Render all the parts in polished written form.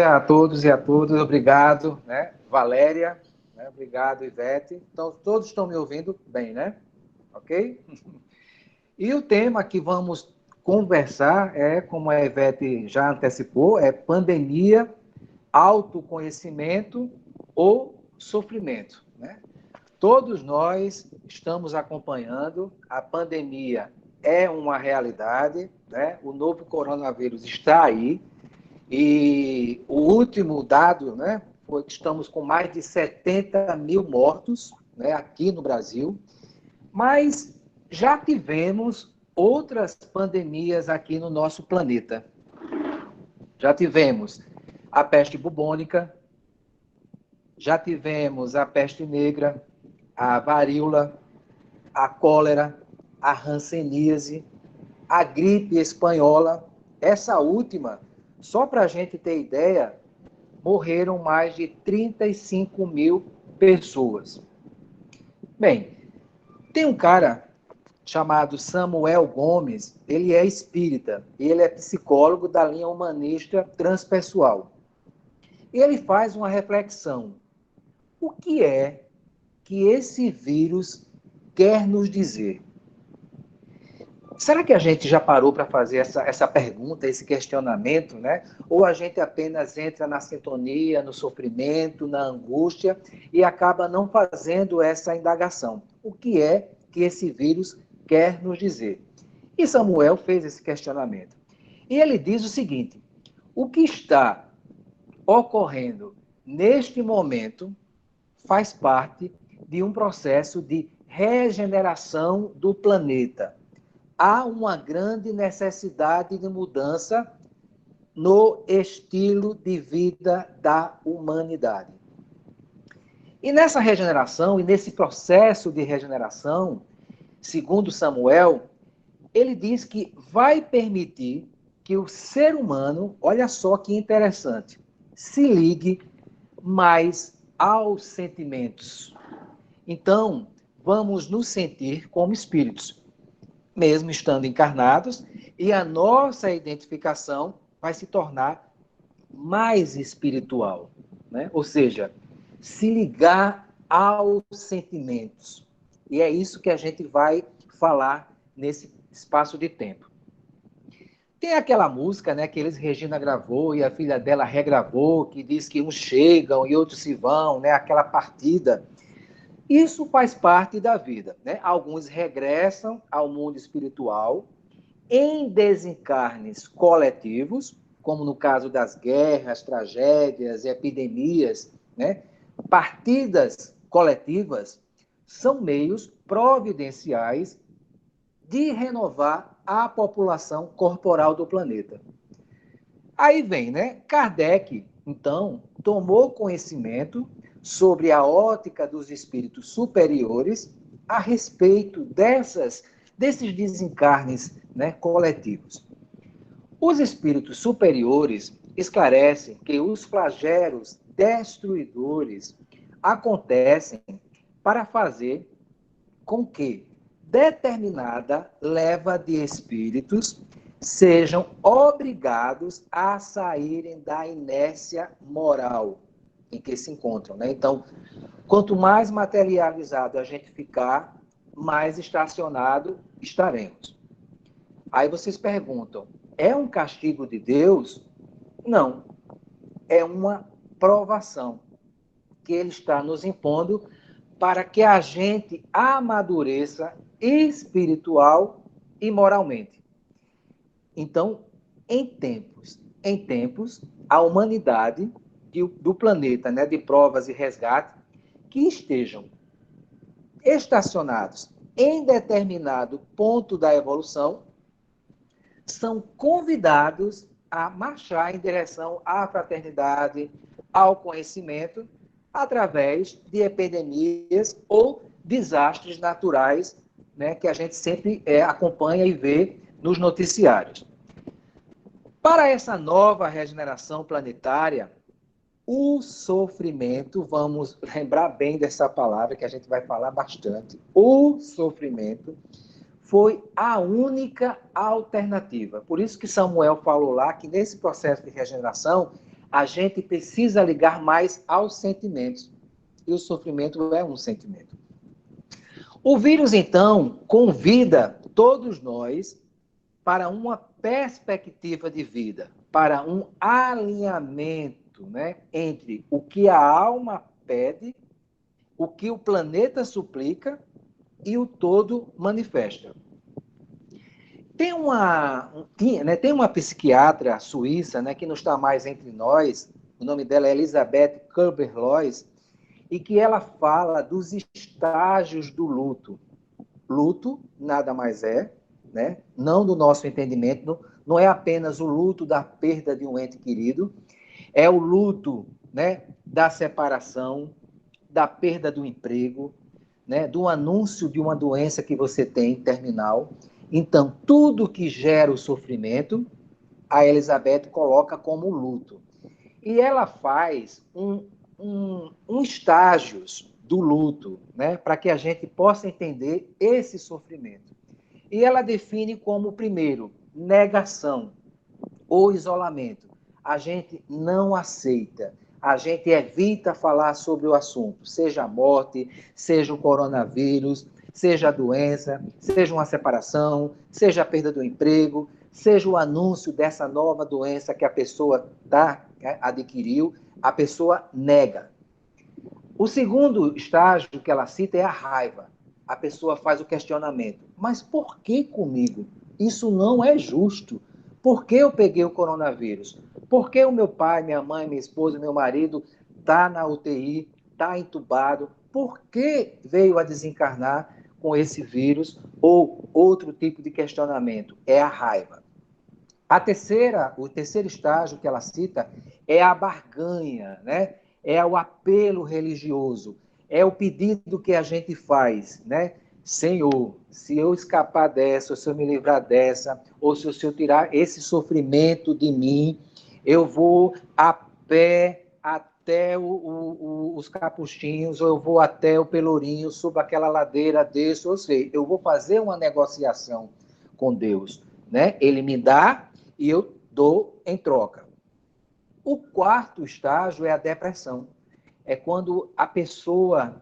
dia a todos e a todas. Obrigado, né? Valéria, né? Obrigado, Ivete. Então, todos estão me ouvindo bem, né? Ok? E o tema que vamos conversar é, como a Ivete já antecipou, é pandemia, autoconhecimento ou sofrimento, né? Todos nós estamos acompanhando, a pandemia é uma realidade, né? O novo coronavírus está aí, e o último dado, né, foi que estamos com mais de 70 mil mortos, né, aqui no Brasil, mas já tivemos outras pandemias aqui no nosso planeta. Já tivemos a peste bubônica, já tivemos a peste negra, a varíola, a cólera, a hanseníase, a gripe espanhola. Essa última, só para a gente ter ideia, morreram mais de 35 mil pessoas. Bem, tem um cara chamado Samuel Gomes, ele é espírita, ele é psicólogo da linha humanista transpessoal. E ele faz uma reflexão. O que é que esse vírus quer nos dizer? Será que a gente já parou para fazer essa pergunta, esse questionamento, né? Ou a gente apenas entra na sintonia, no sofrimento, na angústia e acaba não fazendo essa indagação? O que é que esse vírus quer nos dizer? E Samuel fez esse questionamento. E ele diz o seguinte: o que está ocorrendo neste momento faz parte de um processo de regeneração do planeta. Há uma grande necessidade de mudança no estilo de vida da humanidade. E nessa regeneração, e nesse processo de regeneração, segundo Samuel, ele diz que vai permitir que o ser humano, olha só que interessante, se ligue mais aos sentimentos. Então, vamos nos sentir como espíritos, mesmo estando encarnados, e a nossa identificação vai se tornar mais espiritual, né? Ou seja, se ligar aos sentimentos. E é isso que a gente vai falar nesse espaço de tempo. Tem aquela música, né, que Elis Regina gravou e a filha dela regravou, que diz que uns chegam e outros se vão, né, aquela partida. Isso faz parte da vida, né? Alguns regressam ao mundo espiritual em desencarnes coletivos, como no caso das guerras, tragédias, epidemias, né? Partidas coletivas são meios providenciais de renovar a população corporal do planeta. Aí vem, né? Kardec, então, tomou conhecimento sobre a ótica dos espíritos superiores a respeito desses desencarnes, né, coletivos. Os espíritos superiores esclarecem que os flagelos destruidores acontecem para fazer com que determinada leva de espíritos sejam obrigados a saírem da inércia moral em que se encontram, né? Então, quanto mais materializado a gente ficar, mais estacionado estaremos. Aí vocês perguntam, é um castigo de Deus? Não, é uma provação que ele está nos impondo para que a gente amadureça espiritual e moralmente. Então, em tempos, a humanidade do planeta, né, de provas e resgate, que estejam estacionados em determinado ponto da evolução, são convidados a marchar em direção à fraternidade, ao conhecimento, através de epidemias ou desastres naturais, né, que a gente sempre acompanha e vê nos noticiários. Para essa nova regeneração planetária, o sofrimento, vamos lembrar bem dessa palavra que a gente vai falar bastante, o sofrimento foi a única alternativa. Por isso que Samuel falou lá que nesse processo de regeneração, a gente precisa ligar mais aos sentimentos. E o sofrimento é um sentimento. O vírus, então, convida todos nós para uma perspectiva de vida, para um alinhamento, né, entre o que a alma pede, o que o planeta suplica e o todo manifesta. Tem uma psiquiatra suíça, né, que não está mais entre nós, o nome dela é Elisabeth Kübler-Ross, e que ela fala dos estágios do luto. Luto nada mais é, né, não do nosso entendimento, não é apenas o luto da perda de um ente querido, é o luto, né, da separação, da perda do emprego, né, do anúncio de uma doença que você tem terminal. Então, tudo que gera o sofrimento, a Elizabeth coloca como luto. E ela faz estágios do luto, né, para que a gente possa entender esse sofrimento. E ela define como, primeiro, negação ou isolamento. A gente não aceita, a gente evita falar sobre o assunto, seja a morte, seja o coronavírus, seja a doença, seja uma separação, seja a perda do emprego, seja o anúncio dessa nova doença que a pessoa adquiriu, a pessoa nega. O segundo estágio que ela cita é a raiva. A pessoa faz o questionamento. Mas por que comigo? Isso não é justo. Por que eu peguei o coronavírus? Por que o meu pai, minha mãe, minha esposa, meu marido está na UTI, está entubado? Por que veio a desencarnar com esse vírus? Ou outro tipo de questionamento, é a raiva. O terceiro estágio que ela cita é a barganha, né? É o apelo religioso, é o pedido que a gente faz, né? Senhor, se eu escapar dessa, ou se eu me livrar dessa, ou se o Senhor tirar esse sofrimento de mim, eu vou a pé até os Capuchinhos, ou eu vou até o Pelourinho, subo aquela ladeira, desço, ou seja, eu vou fazer uma negociação com Deus, né? Ele me dá e eu dou em troca. O quarto estágio é a depressão. É quando a pessoa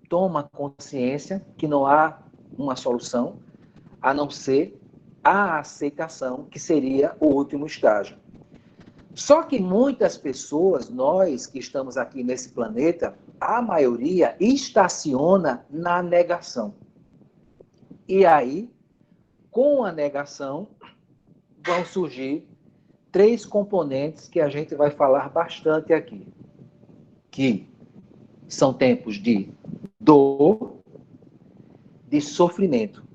toma consciência que não há uma solução, a não ser a aceitação, que seria o último estágio. Só que muitas pessoas, nós que estamos aqui nesse planeta, a maioria estaciona na negação. E aí, com a negação, vão surgir 3 componentes que a gente vai falar bastante aqui, que são tempos de dor, de sofrimento,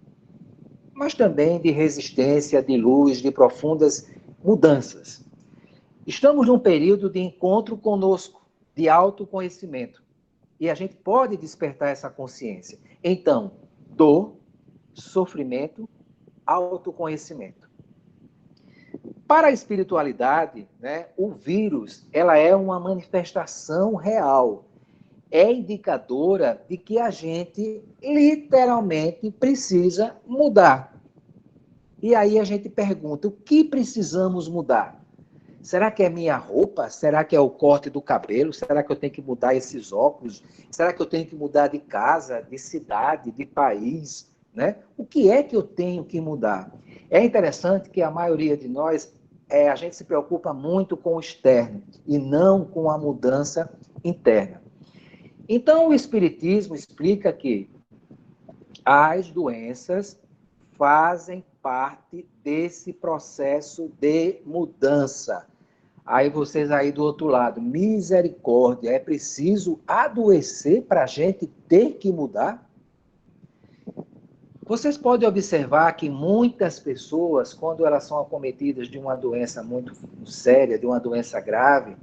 mas também de resistência, de luz, de profundas mudanças. Estamos num período de encontro conosco, de autoconhecimento, e a gente pode despertar essa consciência. Então, dor, sofrimento, autoconhecimento. Para a espiritualidade, né, o vírus, ela é uma manifestação real. É indicadora de que a gente literalmente precisa mudar. E aí a gente pergunta, o que precisamos mudar? Será que é minha roupa? Será que é o corte do cabelo? Será que eu tenho que mudar esses óculos? Será que eu tenho que mudar de casa, de cidade, de país? Né? O que é que eu tenho que mudar? É interessante que a maioria de nós, a gente se preocupa muito com o externo e não com a mudança interna. Então, o Espiritismo explica que as doenças fazem parte desse processo de mudança. Aí vocês aí do outro lado, misericórdia, é preciso adoecer para a gente ter que mudar? Vocês podem observar que muitas pessoas, quando elas são acometidas de uma doença muito séria, de uma doença grave,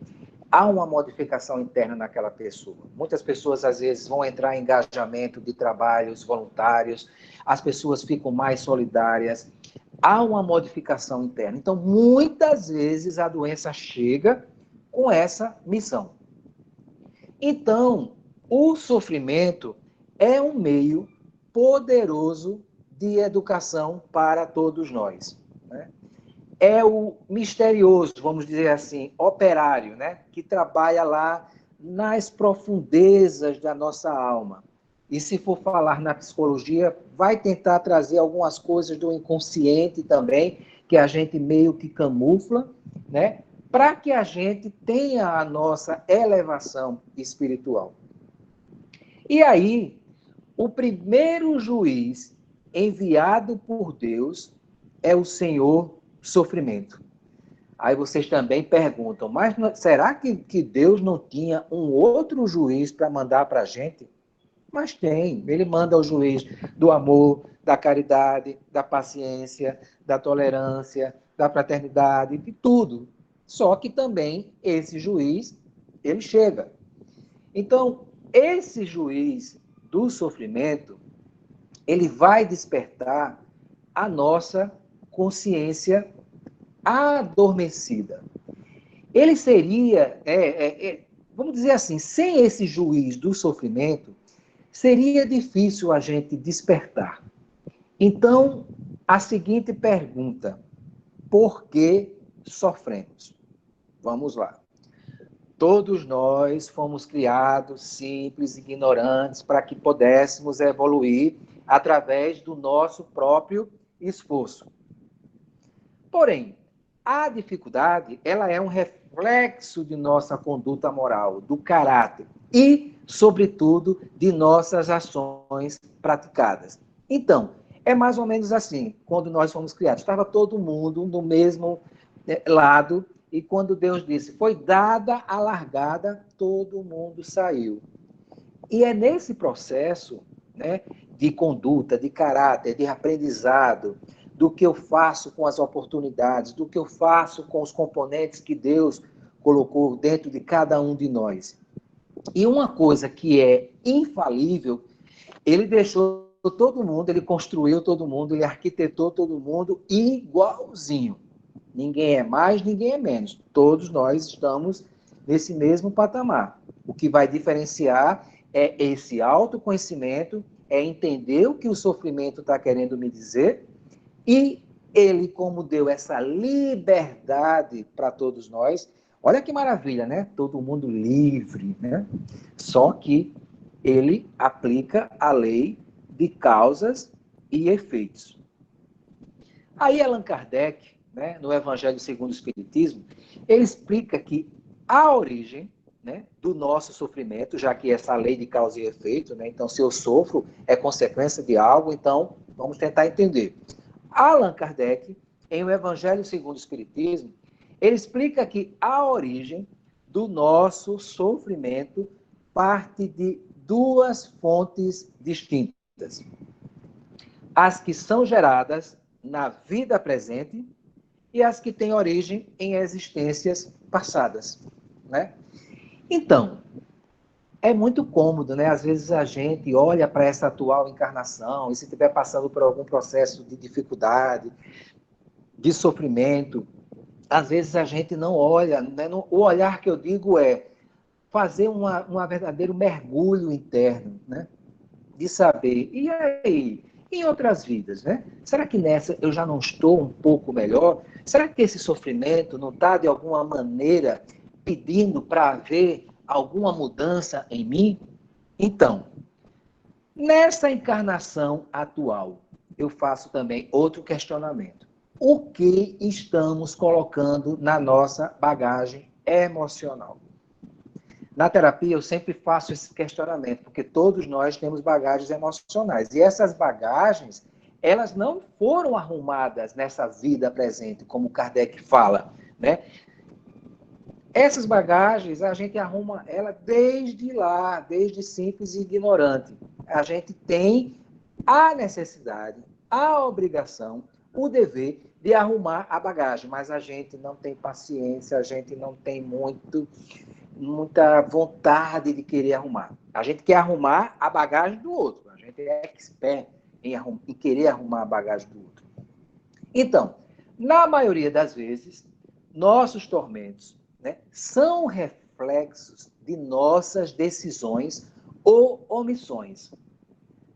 há uma modificação interna naquela pessoa. Muitas pessoas, às vezes, vão entrar em engajamento de trabalhos voluntários, as pessoas ficam mais solidárias, há uma modificação interna. Então, muitas vezes, a doença chega com essa missão. Então, o sofrimento é um meio poderoso de educação para todos nós, né? é o misterioso, vamos dizer assim, operário, né? Que trabalha lá nas profundezas da nossa alma. E se for falar na psicologia, vai tentar trazer algumas coisas do inconsciente também, que a gente meio que camufla, né? Para que a gente tenha a nossa elevação espiritual. E aí, o primeiro juiz enviado por Deus é o Senhor Sofrimento. Aí vocês também perguntam, mas será que Deus não tinha um outro juiz para mandar para a gente? Mas tem, ele manda o juiz do amor, da caridade, da paciência, da tolerância, da fraternidade, de tudo. Só que também esse juiz, ele chega. Então, esse juiz do sofrimento, ele vai despertar a nossa consciência adormecida. Ele seria, vamos dizer assim, sem esse juiz do sofrimento, seria difícil a gente despertar. Então, a seguinte pergunta: por que sofremos? Vamos lá. Todos nós fomos criados simples, ignorantes, para que pudéssemos evoluir através do nosso próprio esforço. Porém, a dificuldade, ela é um reflexo de nossa conduta moral, do caráter e, sobretudo, de nossas ações praticadas. Então, é mais ou menos assim, quando nós fomos criados. Estava todo mundo no mesmo lado, e quando Deus disse, foi dada a largada, todo mundo saiu. E é nesse processo, né, de conduta, de caráter, de aprendizado, do que eu faço com as oportunidades, do que eu faço com os componentes que Deus colocou dentro de cada um de nós. E uma coisa que é infalível, ele deixou todo mundo, ele construiu todo mundo, ele arquitetou todo mundo igualzinho. Ninguém é mais, ninguém é menos. Todos nós estamos nesse mesmo patamar. O que vai diferenciar é esse autoconhecimento, é entender o que o sofrimento está querendo me dizer, e ele, como deu essa liberdade para todos nós, olha que maravilha, né? Todo mundo livre, né? Só que ele aplica a lei de causas e efeitos. Aí Allan Kardec, né, no Evangelho segundo o Espiritismo, ele explica que a origem, né, do nosso sofrimento, já que essa lei de causa e efeito, né, então se eu sofro é consequência de algo, então vamos tentar entender. Allan Kardec, em O Evangelho segundo o Espiritismo, ele explica que a origem do nosso sofrimento parte de duas fontes distintas. As que são geradas na vida presente e as que têm origem em existências passadas, né? Então, é muito cômodo, né? Às vezes a gente olha para essa atual encarnação e se estiver passando por algum processo de dificuldade, de sofrimento, às vezes a gente não olha, né? O olhar que eu digo é fazer um verdadeiro mergulho interno, né? De saber, e aí, em outras vidas, né? Será que nessa eu já não estou um pouco melhor? Será que esse sofrimento não está, de alguma maneira, pedindo para haver alguma mudança em mim? Então, nessa encarnação atual, eu faço também outro questionamento. O que estamos colocando na nossa bagagem emocional? Na terapia, eu sempre faço esse questionamento, porque todos nós temos bagagens emocionais. E essas bagagens, elas não foram arrumadas nessa vida presente, como Kardec fala, né? Essas bagagens, a gente arruma ela desde lá, desde simples e ignorante. A gente tem a necessidade, a obrigação, o dever de arrumar a bagagem, mas a gente não tem paciência, a gente não tem muita vontade de querer arrumar. A gente quer arrumar a bagagem do outro. A gente é expert em querer arrumar a bagagem do outro. Então, na maioria das vezes, nossos tormentos, né, são reflexos de nossas decisões ou omissões,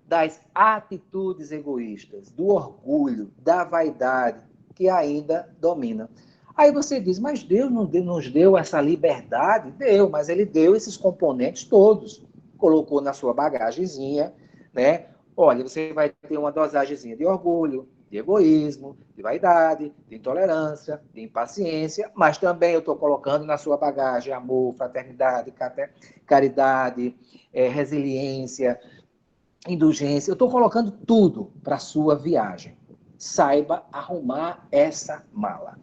das atitudes egoístas, do orgulho, da vaidade, que ainda domina. Aí você diz, mas Deus não nos deu essa liberdade? Deu, mas ele deu esses componentes todos. Colocou na sua bagagenzinha, né? Olha, você vai ter uma dosagemzinha de orgulho, de egoísmo, de vaidade, de intolerância, de impaciência, mas também eu estou colocando na sua bagagem amor, fraternidade, caridade, resiliência, indulgência. Eu estou colocando tudo para a sua viagem. Saiba arrumar essa mala.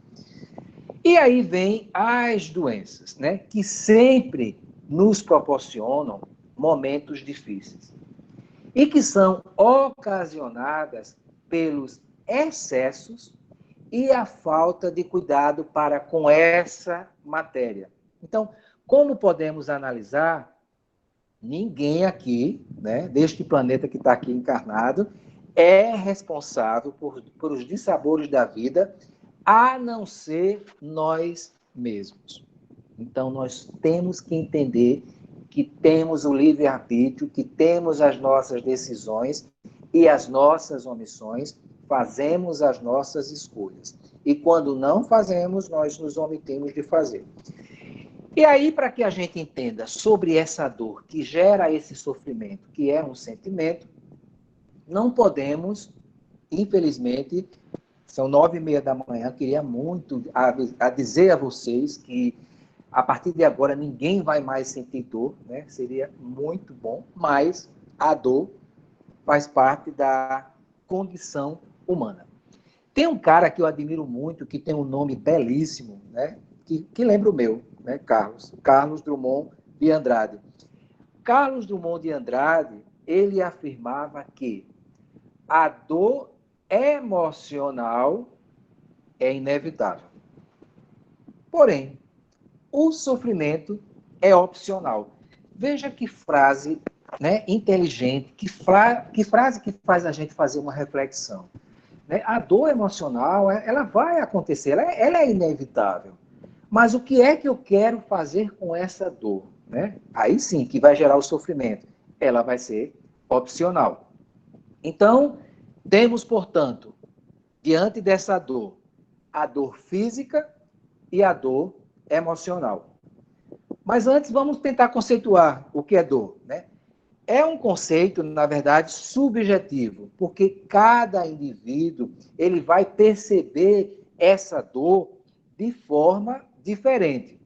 E aí vem as doenças, né? Que sempre nos proporcionam momentos difíceis e que são ocasionadas pelos excessos e a falta de cuidado para com essa matéria. Então, como podemos analisar, ninguém aqui, né, deste planeta que está aqui encarnado, é responsável por os dissabores da vida, a não ser nós mesmos. Então, nós temos que entender que temos o livre-arbítrio, que temos as nossas decisões e as nossas omissões, fazemos as nossas escolhas. E quando não fazemos, nós nos omitimos de fazer. E aí, para que a gente entenda sobre essa dor que gera esse sofrimento, que é um sentimento, não podemos, infelizmente, são 9h30 da manhã, queria muito dizer a vocês que a partir de agora ninguém vai mais sentir dor, né? Seria muito bom, mas a dor faz parte da condição humana. Tem um cara que eu admiro muito, que tem um nome belíssimo, né? Que lembra o meu, né? Carlos Drummond de Andrade. Carlos Drummond de Andrade, ele afirmava que a dor emocional é inevitável. Porém, o sofrimento é opcional. Veja que frase, né, inteligente, que frase que faz a gente fazer uma reflexão. Né? A dor emocional, ela vai acontecer, ela é inevitável. Mas o que é que eu quero fazer com essa dor? Né? Aí sim, que vai gerar o sofrimento. Ela vai ser opcional. Então, temos, portanto, diante dessa dor, a dor física e a dor emocional. Mas antes, vamos tentar conceituar o que é dor, né? É um conceito, na verdade, subjetivo, porque cada indivíduo ele vai perceber essa dor de forma diferente,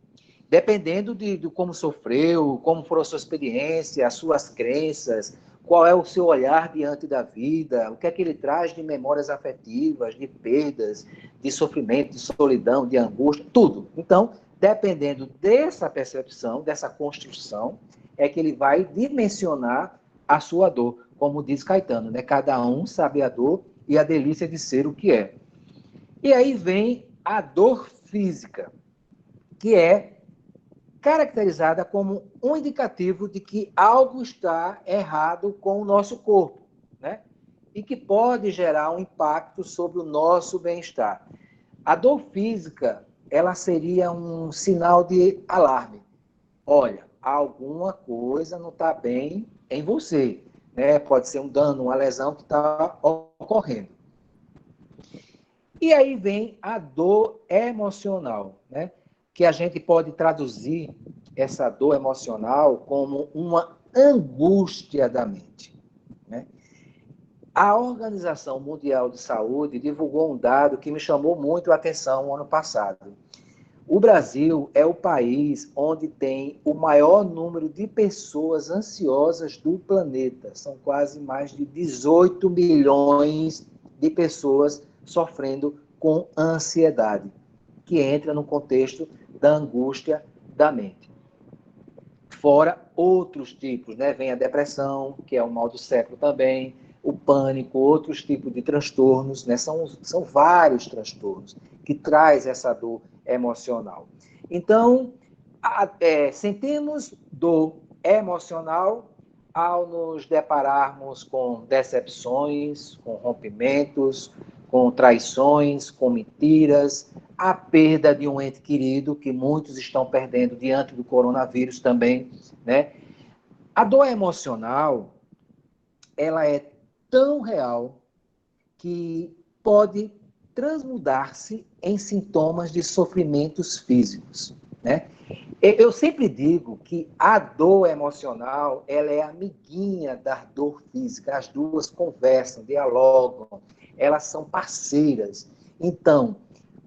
dependendo de como sofreu, como foram a sua experiência, as suas crenças, qual é o seu olhar diante da vida, o que é que ele traz de memórias afetivas, de perdas, de sofrimento, de solidão, de angústia, tudo. Então, dependendo dessa percepção, dessa construção, é que ele vai dimensionar a sua dor, como diz Caetano, né? Cada um sabe a dor e a delícia de ser o que é. E aí vem a dor física, que é caracterizada como um indicativo de que algo está errado com o nosso corpo, né? E que pode gerar um impacto sobre o nosso bem-estar. A dor física, ela seria um sinal de alarme. Olha, alguma coisa não está bem em você, né? Pode ser um dano, uma lesão que está ocorrendo. E aí vem a dor emocional, né? Que a gente pode traduzir essa dor emocional como uma angústia da mente, né? A Organização Mundial de Saúde divulgou um dado que me chamou muito a atenção no ano passado. O Brasil é o país onde tem o maior número de pessoas ansiosas do planeta. São quase mais de 18 milhões de pessoas sofrendo com ansiedade, que entra no contexto da angústia da mente. Fora outros tipos, né? Vem a depressão, que é o mal do século também, o pânico, outros tipos de transtornos, né? São vários transtornos que traz essa dor emocional. Então, sentimos dor emocional ao nos depararmos com decepções, com rompimentos, com traições, com mentiras, a perda de um ente querido, que muitos estão perdendo diante do coronavírus também, né? A dor emocional, ela é tão real que pode transmudar-se em sintomas de sofrimentos físicos, né? Eu sempre digo que a dor emocional, ela é amiguinha da dor física. As duas conversam, dialogam, elas são parceiras. Então,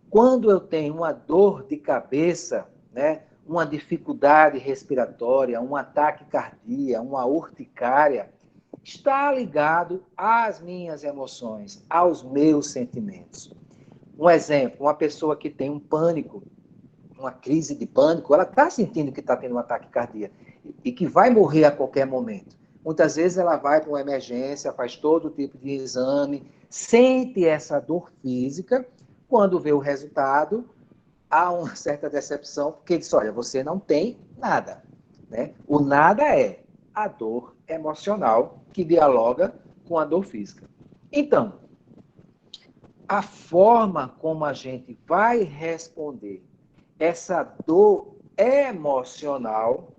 quando eu tenho uma dor de cabeça, né, uma dificuldade respiratória, um ataque cardíaco, uma urticária, está ligado às minhas emoções, aos meus sentimentos. Um exemplo, uma pessoa que tem um pânico, uma crise de pânico, ela está sentindo que está tendo um ataque cardíaco e que vai morrer a qualquer momento. Muitas vezes ela vai para uma emergência, faz todo tipo de exame, sente essa dor física, quando vê o resultado, há uma certa decepção, porque diz, olha, você não tem nada. Né? O nada é a dor emocional que dialoga com a dor física. Então, a forma como a gente vai responder essa dor emocional,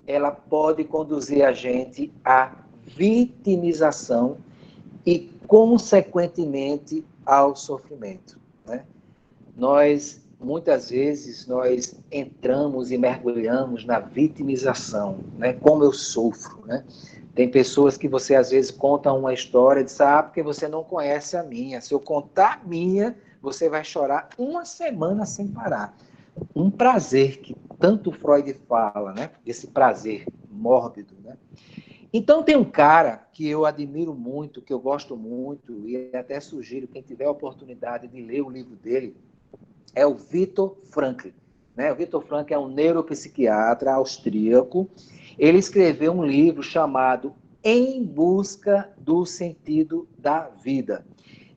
ela pode conduzir a gente à vitimização e, consequentemente, ao sofrimento. Né? Muitas vezes, nós entramos e mergulhamos na vitimização, né? Como eu sofro, né? Tem pessoas que você, às vezes, conta uma história e diz, porque você não conhece a minha. Se eu contar a minha, você vai chorar uma semana sem parar. Um prazer que tanto Freud fala, né? Esse prazer mórbido, né? Então, tem um cara que eu admiro muito, que eu gosto muito, e até sugiro, quem tiver a oportunidade de ler o livro dele, é o Viktor Frankl. Né? O Viktor Frankl é um neuropsiquiatra austríaco. Ele escreveu um livro chamado Em Busca do Sentido da Vida.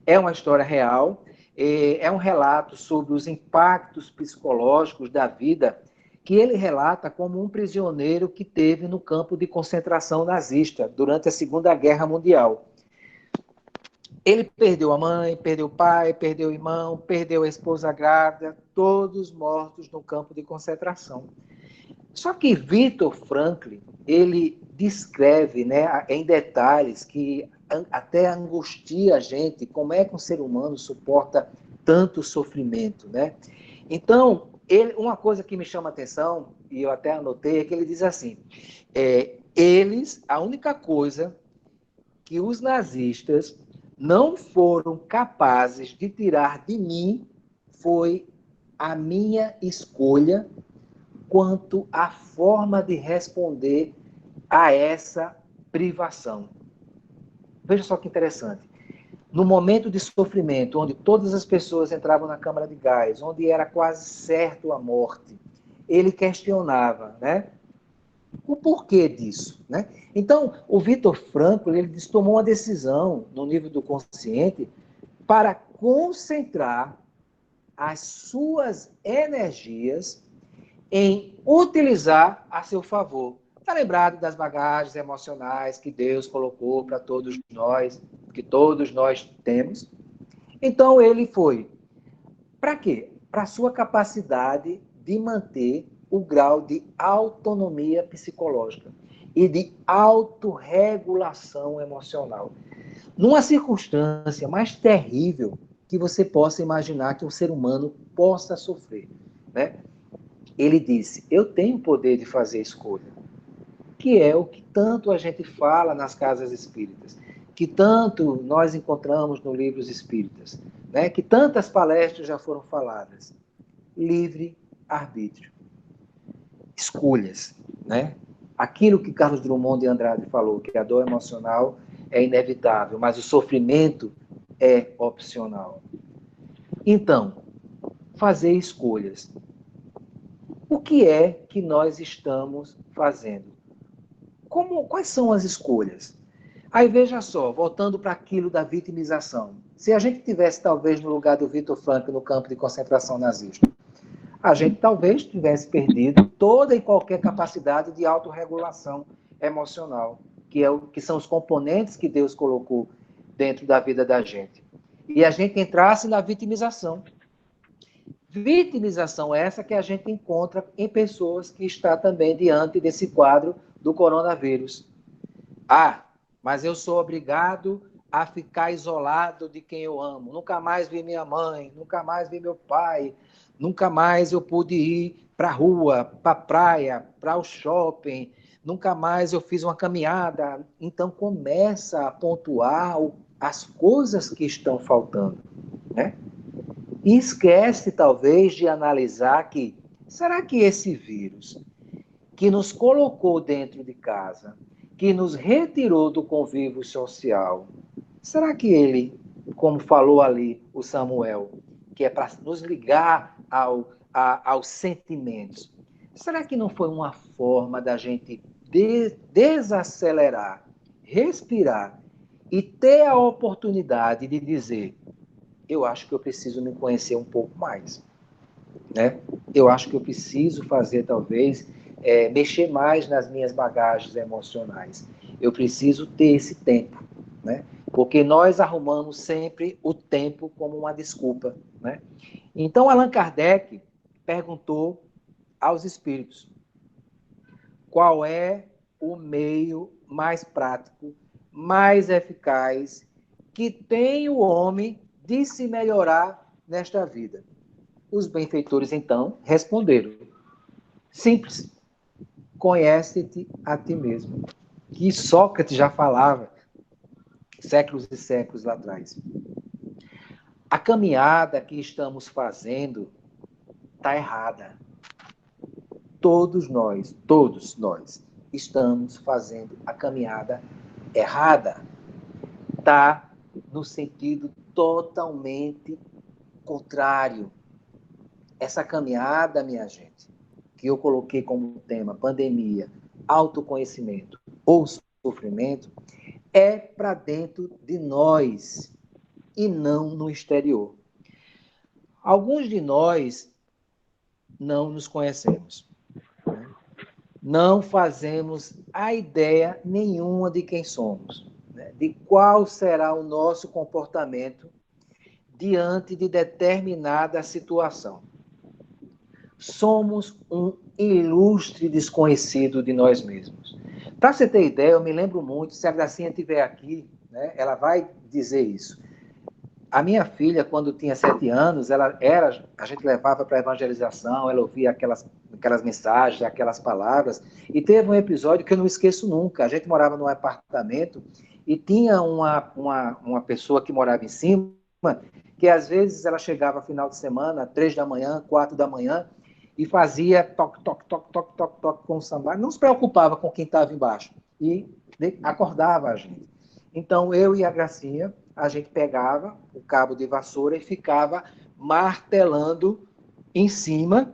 É uma história real, é um relato sobre os impactos psicológicos da vida que ele relata como um prisioneiro que teve no campo de concentração nazista durante a Segunda Guerra Mundial. Ele perdeu a mãe, perdeu o pai, perdeu o irmão, perdeu a esposa grávida, todos mortos no campo de concentração. Só que Viktor Frankl, ele descreve, né, em detalhes que até angustia a gente, como é que um ser humano suporta tanto sofrimento, né? Então, uma coisa que me chama a atenção, e eu até anotei, é que ele diz assim, a única coisa que os nazistas não foram capazes de tirar de mim foi a minha escolha quanto à forma de responder a essa privação. Veja só que interessante. No momento de sofrimento, onde todas as pessoas entravam na câmara de gás, onde era quase certo a morte, ele questionava, né? O porquê disso, né? Então, o Viktor Frankl, ele tomou uma decisão no nível do consciente para concentrar as suas energias em utilizar a seu favor. Está lembrado das bagagens emocionais que Deus colocou para todos nós, que todos nós temos? Então, ele foi. Para quê? Para a sua capacidade de manter o grau de autonomia psicológica e de autorregulação emocional. Numa circunstância mais terrível que você possa imaginar que um ser humano possa sofrer, né? Ele disse, eu tenho o poder de fazer escolha, que é o que tanto a gente fala nas casas espíritas, que tanto nós encontramos nos livros espíritas, né? Que tantas palestras já foram faladas. Livre-arbítrio. Escolhas, né? Aquilo que Carlos Drummond de Andrade falou, que a dor emocional é inevitável, mas o sofrimento é opcional. Então, fazer escolhas. O que é que nós estamos fazendo? Quais são as escolhas? Aí veja só, voltando para aquilo da vitimização. Se a gente tivesse talvez no lugar do Viktor Frankl no campo de concentração nazista, a gente talvez tivesse perdido toda e qualquer capacidade de autorregulação emocional, que são os componentes que Deus colocou dentro da vida da gente. E a gente entrasse na vitimização. Vitimização essa que a gente encontra em pessoas que estão também diante desse quadro do coronavírus. Mas eu sou obrigado a ficar isolado de quem eu amo. Nunca mais vi minha mãe, nunca mais vi meu pai, nunca mais eu pude ir para a rua, para a praia, para o shopping, nunca mais eu fiz uma caminhada. Então, começa a pontuar as coisas que estão faltando, né? E esquece, talvez, de analisar que, será que esse vírus que nos colocou dentro de casa, que nos retirou do convívio social, será que ele, como falou ali o Samuel, que é para nos ligar aos sentimentos, será que não foi uma forma da gente desacelerar, respirar e ter a oportunidade de dizer: eu acho que eu preciso me conhecer um pouco mais, né? Eu acho que eu preciso fazer, talvez, mexer mais nas minhas bagagens emocionais. Eu preciso ter esse tempo, né? Porque nós arrumamos sempre o tempo como uma desculpa, né? Então, Allan Kardec perguntou aos espíritos: qual é o meio mais prático, mais eficaz, que tem o homem de se melhorar nesta vida? Os benfeitores, então, responderam: simples, conhece-te a ti mesmo. Que Sócrates já falava séculos e séculos lá atrás. A caminhada que estamos fazendo está errada. Todos nós estamos fazendo a caminhada errada. Está no sentido totalmente contrário. Essa caminhada, minha gente, que eu coloquei como tema pandemia, autoconhecimento ou sofrimento, é para dentro de nós e não no exterior. Alguns de nós não nos conhecemos, né? Não fazemos a ideia nenhuma de quem somos, né? De qual será o nosso comportamento diante de determinada situação. Somos um ilustre desconhecido de nós mesmos. Para você ter ideia, eu me lembro muito, se a Gracinha estiver aqui, né, ela vai dizer isso. A minha filha, quando tinha 7 anos, a gente levava para a evangelização, ela ouvia aquelas mensagens, aquelas palavras, e teve um episódio que eu não esqueço nunca. A gente morava num apartamento e tinha uma pessoa que morava em cima, que às vezes ela chegava final de semana, 3 da manhã, 4 da manhã, e fazia toque, toque, toque, toque, toque, toque com o samba. Não se preocupava com quem estava embaixo. E acordava a gente. Então, eu e a Gracinha, a gente pegava o cabo de vassoura e ficava martelando em cima,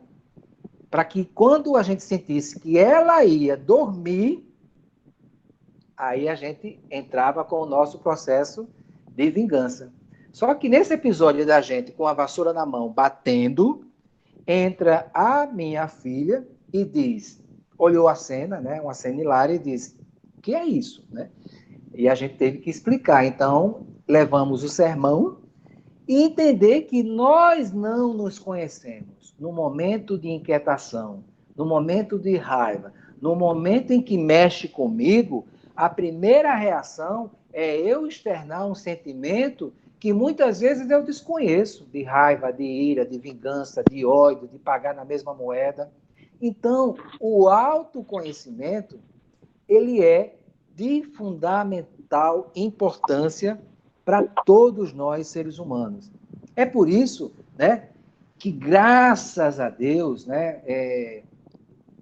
para que quando a gente sentisse que ela ia dormir, aí a gente entrava com o nosso processo de vingança. Só que nesse episódio da gente com a vassoura na mão, batendo, entra a minha filha e diz, olhou a cena, né, uma cena hilária, e diz: o que é isso, né? E a gente teve que explicar. Então, levamos o sermão e entender que nós não nos conhecemos. No momento de inquietação, no momento de raiva, no momento em que mexe comigo, a primeira reação é eu externar um sentimento que muitas vezes eu desconheço, de raiva, de ira, de vingança, de ódio, de pagar na mesma moeda. Então, o autoconhecimento, ele é de fundamental importância para todos nós, seres humanos. É por isso, né, que, graças a Deus, né,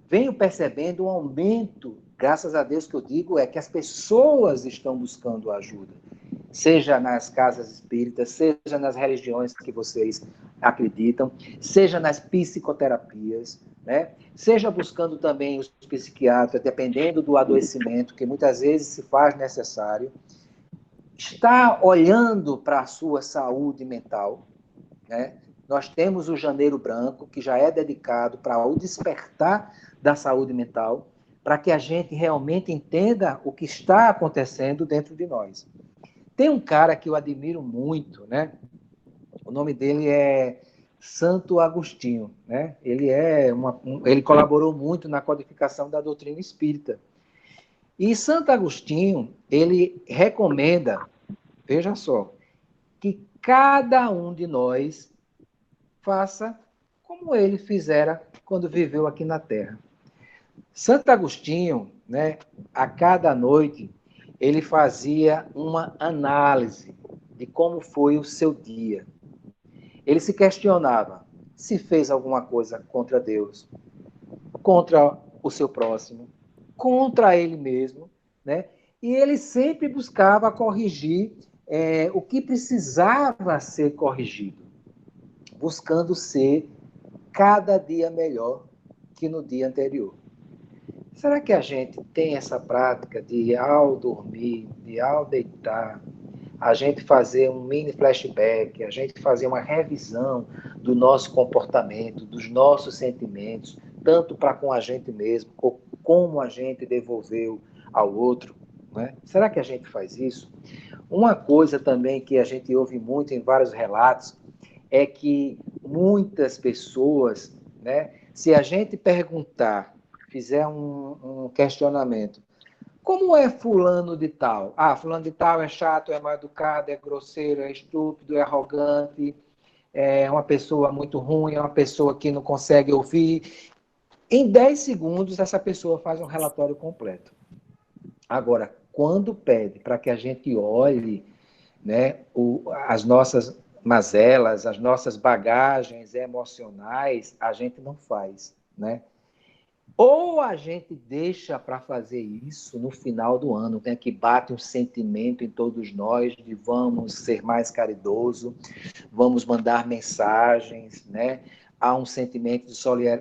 venho percebendo um aumento, graças a Deus que eu digo, é que as pessoas estão buscando ajuda, seja nas casas espíritas, seja nas religiões que vocês acreditam, seja nas psicoterapias, né? Seja buscando também os psiquiatras, dependendo do adoecimento, que muitas vezes se faz necessário, está olhando para a sua saúde mental, né? Nós temos o Janeiro Branco, que já é dedicado para o despertar da saúde mental, para que a gente realmente entenda o que está acontecendo dentro de nós. Tem um cara que eu admiro muito, né? O nome dele é Santo Agostinho, né? Ele colaborou muito na codificação da doutrina espírita. E Santo Agostinho, ele recomenda veja só, que cada um de nós faça como ele fizera quando viveu aqui na Terra. Santo Agostinho, né, a cada noite, ele fazia uma análise de como foi o seu dia. Ele se questionava se fez alguma coisa contra Deus, contra o seu próximo, contra ele mesmo, né? E ele sempre buscava corrigir o que precisava ser corrigido, buscando ser cada dia melhor que no dia anterior. Será que a gente tem essa prática de, ao dormir, de ao deitar, a gente fazer um mini flashback, a gente fazer uma revisão do nosso comportamento, dos nossos sentimentos, tanto para com a gente mesmo, ou como a gente devolveu ao outro, né? Será que a gente faz isso? Uma coisa também que a gente ouve muito em vários relatos é que muitas pessoas, né, se a gente perguntar, fizer um questionamento, como é fulano de tal? Ah, fulano de tal é chato, é mal educado, é grosseiro, é estúpido, é arrogante, é uma pessoa muito ruim, é uma pessoa que não consegue ouvir. Em 10 segundos, essa pessoa faz um relatório completo. Agora, quando pede para que a gente olhe, né, as nossas mazelas, as nossas bagagens emocionais, a gente não faz, né? Ou a gente deixa para fazer isso no final do ano, né, que bate um sentimento em todos nós de vamos ser mais caridoso, vamos mandar mensagens, né? Há um sentimento de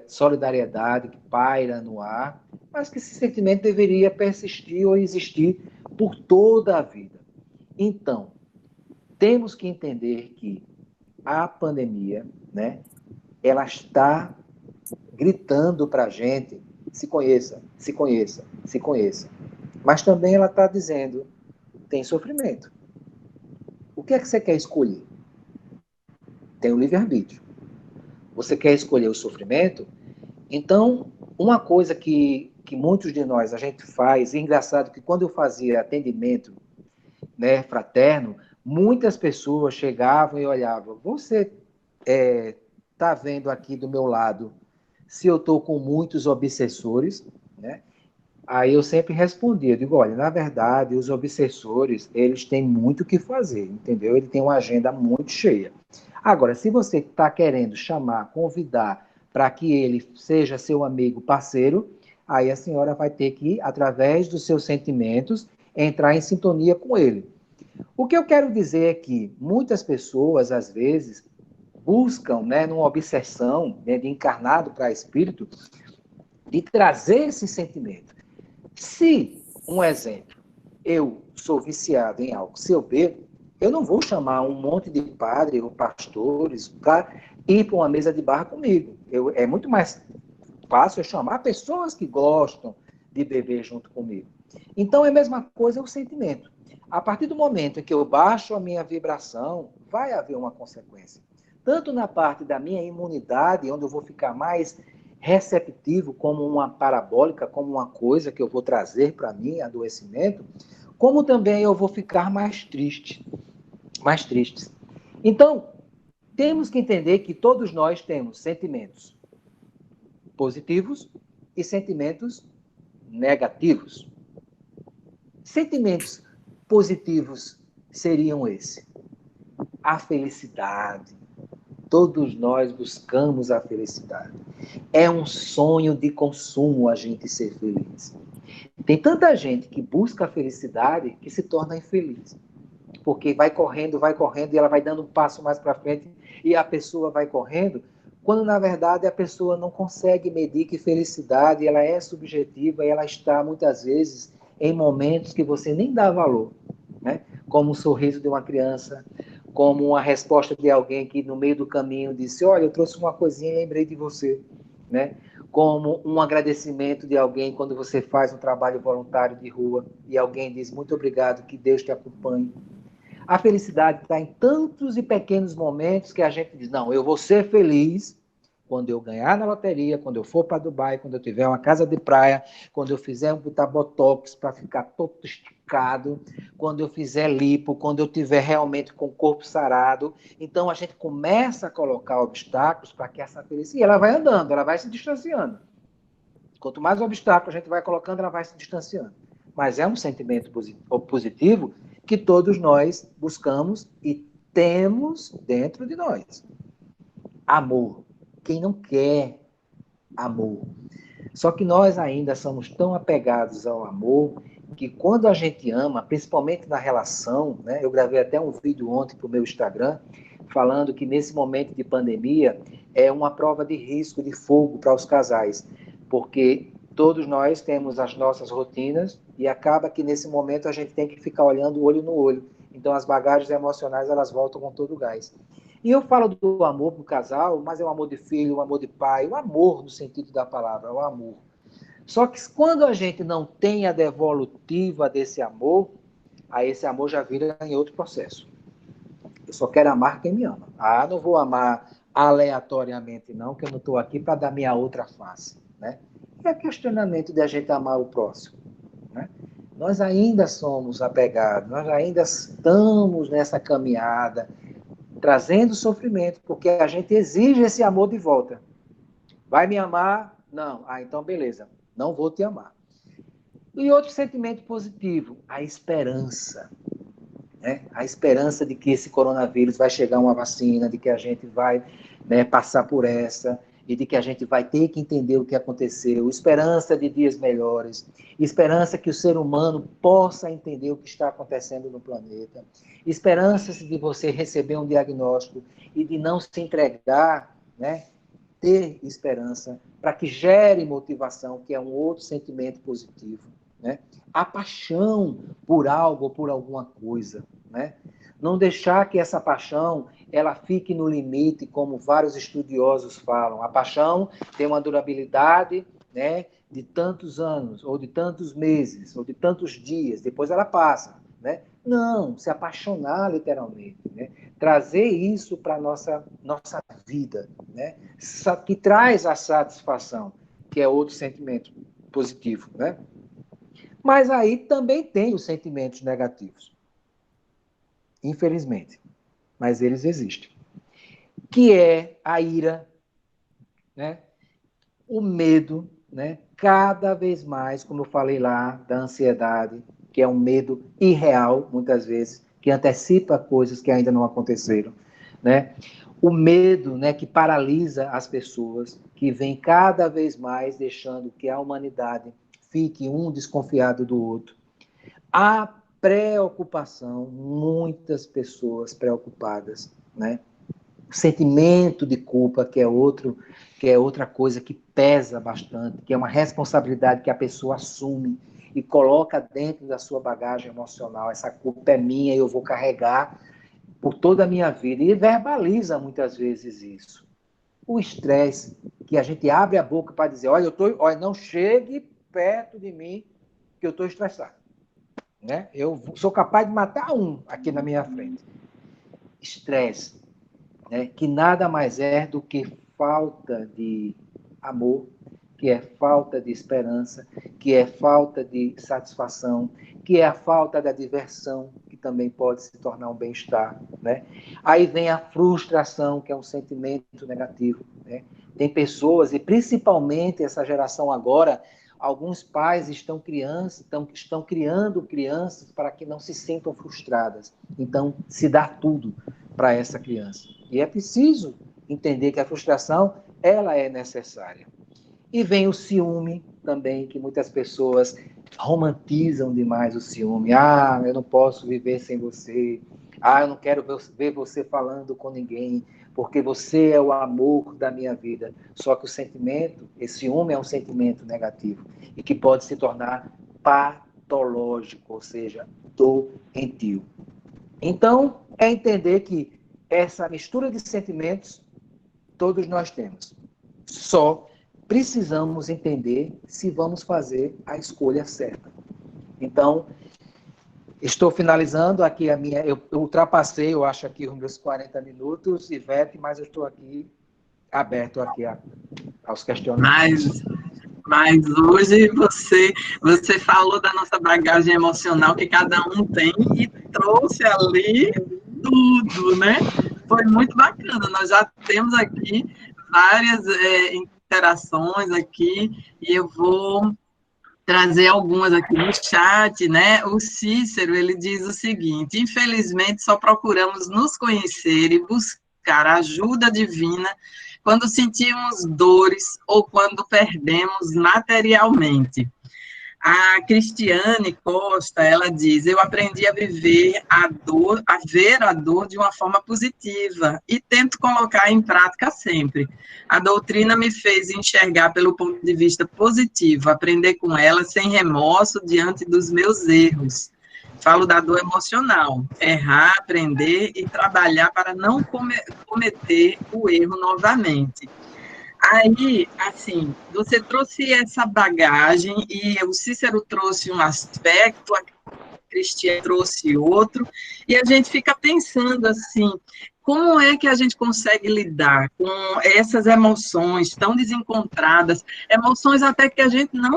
solidariedade que paira no ar, mas que esse sentimento deveria persistir ou existir por toda a vida. Então, temos que entender que a pandemia, né, ela está gritando para a gente, se conheça, se conheça, se conheça. Mas também ela está dizendo, tem sofrimento. O que é que você quer escolher? Tem o livre-arbítrio. Você quer escolher o sofrimento? Então, uma coisa que muitos de nós a gente faz, e é engraçado que quando eu fazia atendimento, né, fraterno, muitas pessoas chegavam e olhavam, você está vendo aqui do meu lado se eu estou com muitos obsessores, né? Aí eu sempre respondia, digo, olha, na verdade, os obsessores, eles têm muito o que fazer, entendeu? Ele tem uma agenda muito cheia. Agora, se você está querendo chamar, convidar para que ele seja seu amigo, parceiro, aí a senhora vai ter que, através dos seus sentimentos, entrar em sintonia com ele. O que eu quero dizer é que muitas pessoas, às vezes, buscam, né, numa obsessão, né, de encarnado para espírito, de trazer esse sentimento. Se, um exemplo, eu sou viciado em álcool, se eu bebo, eu não vou chamar um monte de padres ou pastores para ir para uma mesa de bar comigo. É muito mais fácil eu chamar pessoas que gostam de beber junto comigo. Então, é a mesma coisa o sentimento. A partir do momento em que eu baixo a minha vibração, vai haver uma consequência. Tanto na parte da minha imunidade, onde eu vou ficar mais receptivo como uma parabólica, como uma coisa que eu vou trazer para mim, adoecimento, como também eu vou ficar mais triste, mais tristes. Então, temos que entender que todos nós temos sentimentos positivos e sentimentos negativos. Sentimentos positivos seriam esses: a felicidade. Todos nós buscamos a felicidade. É um sonho de consumo a gente ser feliz. Tem tanta gente que busca a felicidade que se torna infeliz. Porque vai correndo e ela vai dando um passo mais para frente e a pessoa vai correndo, quando na verdade a pessoa não consegue medir que felicidade ela é subjetiva e ela está muitas vezes em momentos que você nem dá valor, né? Como o sorriso de uma criança, como uma resposta de alguém que no meio do caminho disse, olha, eu trouxe uma coisinha e lembrei de você, né? Como um agradecimento de alguém quando você faz um trabalho voluntário de rua e alguém diz muito obrigado, que Deus te acompanhe. A felicidade está em tantos e pequenos momentos que a gente diz, não, eu vou ser feliz Quando eu ganhar na loteria, quando eu for para Dubai, quando eu tiver uma casa de praia, quando eu fizer botar botox para ficar todo esticado, quando eu fizer lipo, quando eu tiver realmente com o corpo sarado. Então a gente começa a colocar obstáculos para que essa felicidade, e ela vai andando, ela vai se distanciando. Quanto mais obstáculos a gente vai colocando, ela vai se distanciando. Mas é um sentimento positivo que todos nós buscamos e temos dentro de nós. Amor. Quem não quer amor? Só que nós ainda somos tão apegados ao amor que quando a gente ama, principalmente na relação, né? Eu gravei até um vídeo ontem para o meu Instagram, falando que nesse momento de pandemia é uma prova de risco, de fogo para os casais, porque todos nós temos as nossas rotinas e acaba que nesse momento a gente tem que ficar olhando olho no olho. Então as bagagens emocionais elas voltam com todo o gás. E eu falo do amor para o casal, mas é o amor de filho, o amor de pai, o amor no sentido da palavra, o amor. Só que quando a gente não tem a devolutiva desse amor, aí esse amor já vira em outro processo. Eu só quero amar quem me ama. Ah, não vou amar aleatoriamente não, que eu não estou aqui para dar minha outra face. Né? E é questionamento de a gente amar o próximo. Né? Nós ainda somos apegados, nós ainda estamos nessa caminhada, trazendo sofrimento, porque a gente exige esse amor de volta. Vai me amar? Não. Ah, então beleza. Não vou te amar. E outro sentimento positivo, a esperança. Né? A esperança de que esse coronavírus vai chegar uma vacina, de que a gente vai, né, passar por essa, e de que a gente vai ter que entender o que aconteceu, esperança de dias melhores, esperança que o ser humano possa entender o que está acontecendo no planeta, esperança de você receber um diagnóstico e de não se entregar, né? Ter esperança para que gere motivação, que é um outro sentimento positivo. Né? A paixão por algo ou por alguma coisa. Né? Não deixar que essa paixão ela fique no limite, como vários estudiosos falam. A paixão tem uma durabilidade, né, de tantos anos, ou de tantos meses, ou de tantos dias, depois ela passa. Né? Não, se apaixonar literalmente. Né? Trazer isso para a nossa vida, né? Que traz a satisfação, que é outro sentimento positivo. Né? Mas aí também tem os sentimentos negativos, infelizmente, mas eles existem, que é a ira, né? O medo, né? Cada vez mais, como eu falei lá, da ansiedade, que é um medo irreal, muitas vezes, que antecipa coisas que ainda não aconteceram, né? O medo, né, que paralisa as pessoas, que vem cada vez mais deixando que a humanidade fique um desconfiado do outro. A preocupação, muitas pessoas preocupadas, né? O sentimento de culpa, que é outra coisa que pesa bastante, que é uma responsabilidade que a pessoa assume e coloca dentro da sua bagagem emocional. Essa culpa é minha e eu vou carregar por toda a minha vida. E verbaliza muitas vezes isso. O estresse, que a gente abre a boca para dizer, olha, não chegue perto de mim que eu estou estressado. Né? Eu sou capaz de matar um aqui na minha frente. Estresse, né? Que nada mais é do que falta de amor, que é falta de esperança, que é falta de satisfação, que é a falta da diversão, que também pode se tornar um bem-estar. Né? Aí vem a frustração, que é um sentimento negativo. Né? Tem pessoas, e principalmente essa geração agora, alguns pais estão criando crianças para que não se sintam frustradas. Então, se dá tudo para essa criança. E é preciso entender que a frustração ela é necessária. E vem o ciúme também, que muitas pessoas romantizam demais o ciúme. Ah, eu não posso viver sem você. Ah, eu não quero ver você falando com ninguém, porque você é o amor da minha vida. Só que o sentimento, esse ciúme é um sentimento negativo e que pode se tornar patológico, ou seja, doentio. Então, é entender que essa mistura de sentimentos todos nós temos. Só precisamos entender se vamos fazer a escolha certa. Então, estou finalizando aqui a minha... Eu ultrapassei, eu acho, aqui os meus 40 minutos, Ivete, mas eu estou aqui aberto aqui aos questionamentos. Mas hoje você falou da nossa bagagem emocional que cada um tem e trouxe ali tudo, né? Foi muito bacana. Nós já temos aqui várias interações aqui e eu vou trazer algumas aqui no chat, né? O Cícero, ele diz o seguinte: infelizmente só procuramos nos conhecer e buscar ajuda divina quando sentimos dores ou quando perdemos materialmente. A Cristiane Costa, ela diz: eu aprendi a viver a dor, a ver a dor de uma forma positiva e tento colocar em prática sempre. A doutrina me fez enxergar pelo ponto de vista positivo, aprender com ela sem remorso diante dos meus erros. Falo da dor emocional, errar, aprender e trabalhar para não cometer o erro novamente. Aí, assim, você trouxe essa bagagem e o Cícero trouxe um aspecto, a Cristiane trouxe outro, e a gente fica pensando assim, como é que a gente consegue lidar com essas emoções tão desencontradas, emoções até que a gente não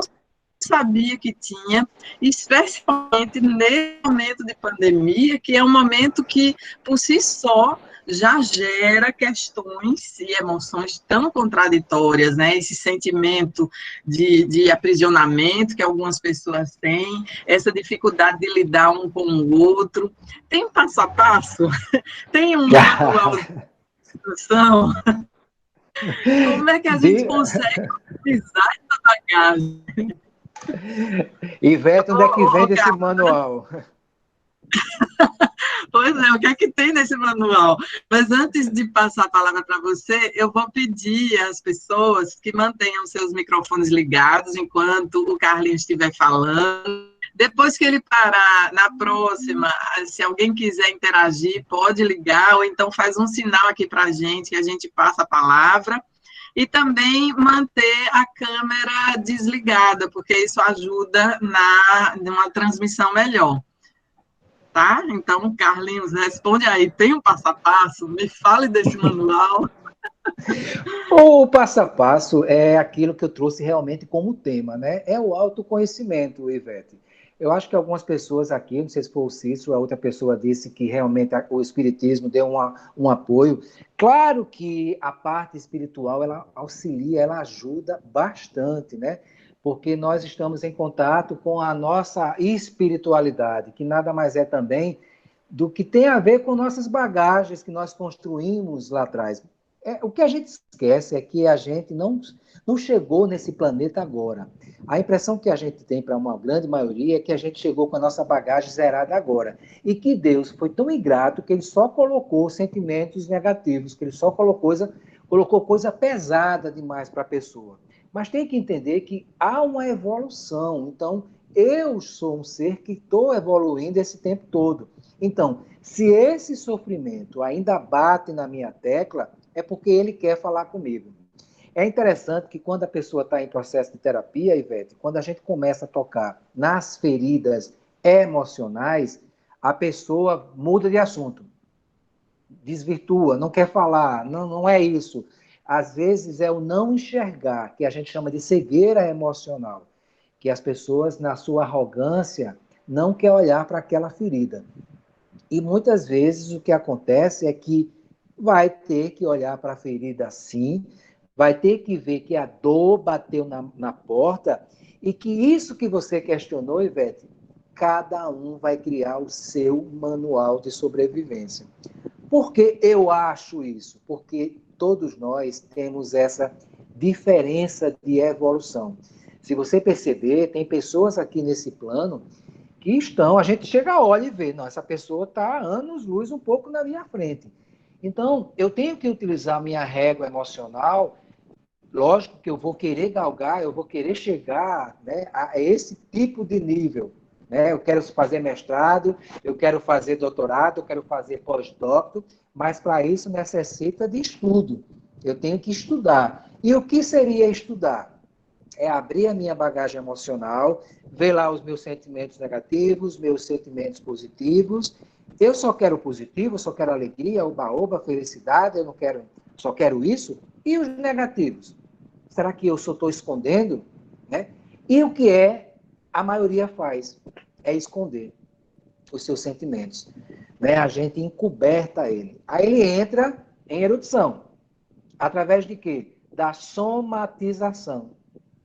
sabia que tinha, especialmente nesse momento de pandemia, que é um momento que, por si só, já gera questões e emoções tão contraditórias, né? Esse sentimento de aprisionamento que algumas pessoas têm, essa dificuldade de lidar um com o outro. Tem um passo a passo? Tem um manual de instrução? Como é que a gente consegue utilizar essa bagagem? Ivete, onde é que vem desse manual? Pois é, o que é que tem nesse manual? Mas antes de passar a palavra para você, eu vou pedir às pessoas que mantenham seus microfones ligados enquanto o Carlinhos estiver falando. Depois que ele parar, na próxima, se alguém quiser interagir, pode ligar, ou então faz um sinal aqui para a gente, que a gente passa a palavra. E também manter a câmera desligada, porque isso ajuda numa transmissão melhor. Tá? Então, Carlinhos, responde aí. Tem um passo a passo? Me fale desse manual. O passo a passo é aquilo que eu trouxe realmente como tema, né? É o autoconhecimento, Ivete. Eu acho que algumas pessoas aqui, não sei se foi o Cícero, a outra pessoa disse que realmente o Espiritismo deu um apoio. Claro que a parte espiritual, ela auxilia, ela ajuda bastante, né? Porque nós estamos em contato com a nossa espiritualidade, que nada mais é também do que tem a ver com nossas bagagens que nós construímos lá atrás. O que a gente esquece é que a gente não chegou nesse planeta agora. A impressão que a gente tem para uma grande maioria é que a gente chegou com a nossa bagagem zerada agora. E que Deus foi tão ingrato que ele só colocou sentimentos negativos, que ele só colocou coisa pesada demais para a pessoa. Mas tem que entender que há uma evolução. Então, eu sou um ser que estou evoluindo esse tempo todo. Então, se esse sofrimento ainda bate na minha tecla, é porque ele quer falar comigo. É interessante que quando a pessoa está em processo de terapia, Ivete, quando a gente começa a tocar nas feridas emocionais, a pessoa muda de assunto, desvirtua, não quer falar, não é isso. Às vezes é o não enxergar, que a gente chama de cegueira emocional, que as pessoas, na sua arrogância, não quer olhar para aquela ferida. E muitas vezes o que acontece é que vai ter que olhar para a ferida sim, vai ter que ver que a dor bateu na porta e que isso que você questionou, Ivete, cada um vai criar o seu manual de sobrevivência. Por que eu acho isso? Porque todos nós temos essa diferença de evolução. Se você perceber, tem pessoas aqui nesse plano que estão, a gente chega, olha e vê, não, essa pessoa está anos-luz um pouco na minha frente. Então, eu tenho que utilizar a minha régua emocional, lógico que eu vou querer galgar, eu vou querer chegar, né, a esse tipo de nível. Né? Eu quero fazer mestrado, eu quero fazer doutorado, eu quero fazer pós-doutorado, mas para isso necessita de estudo. Eu tenho que estudar. E o que seria estudar? É abrir a minha bagagem emocional, ver lá os meus sentimentos negativos, meus sentimentos positivos. Eu só quero positivo, eu só quero alegria, oba-oba, felicidade, eu não quero Só quero isso? E os negativos? Será que eu só estou escondendo? Né? E o que a maioria faz? É esconder os seus sentimentos. Né? A gente encoberta ele. Aí ele entra em erupção. Através de quê? Da somatização.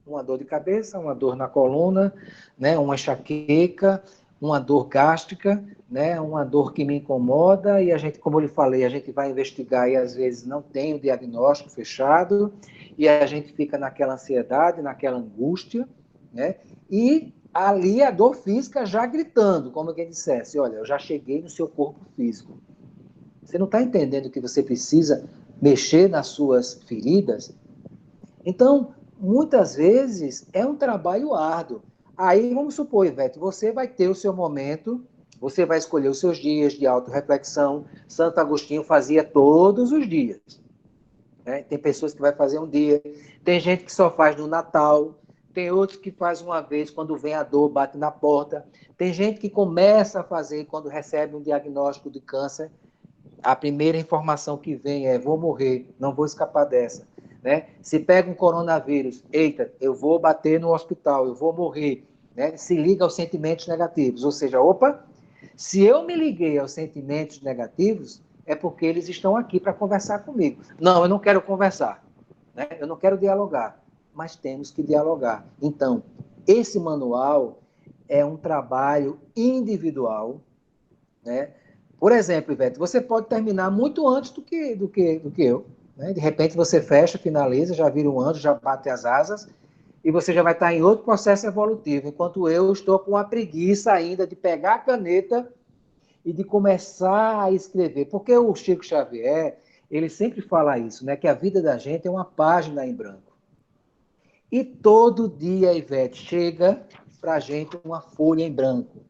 Uma dor de cabeça, uma dor na coluna, né? Uma enxaqueca, uma dor gástrica, né? Uma dor que me incomoda, e a gente, como eu lhe falei, a gente vai investigar e às vezes não tem o diagnóstico fechado, e a gente fica naquela ansiedade, naquela angústia, né? E ali a dor física já gritando, como quem dissesse, olha, eu já cheguei no seu corpo físico. Você não está entendendo que você precisa mexer nas suas feridas? Então, muitas vezes, é um trabalho árduo. Aí, vamos supor, Ivete, você vai ter o seu momento, você vai escolher os seus dias de autorreflexão. Santo Agostinho fazia todos os dias. Né? Tem pessoas que vai fazer um dia, tem gente que só faz no Natal, tem outros que faz uma vez quando vem a dor, bate na porta. Tem gente que começa a fazer quando recebe um diagnóstico de câncer. A primeira informação que vem é: vou morrer, não vou escapar dessa. Né? Se pega um coronavírus, eita, eu vou bater no hospital, eu vou morrer. Né? Se liga aos sentimentos negativos. Ou seja, opa, se eu me liguei aos sentimentos negativos, é porque eles estão aqui para conversar comigo. Não, eu não quero conversar. Né? Eu não quero dialogar. Mas temos que dialogar. Então, esse manual é um trabalho individual, né? Por exemplo, Ivete, você pode terminar muito antes do que eu. Né? De repente você fecha, finaliza, já vira um anjo, já bate as asas, e você já vai estar em outro processo evolutivo, enquanto eu estou com a preguiça ainda de pegar a caneta e de começar a escrever. Porque o Chico Xavier, ele sempre fala isso, né? Que a vida da gente é uma página em branco. E todo dia, Ivete, chega para a gente uma folha em branco.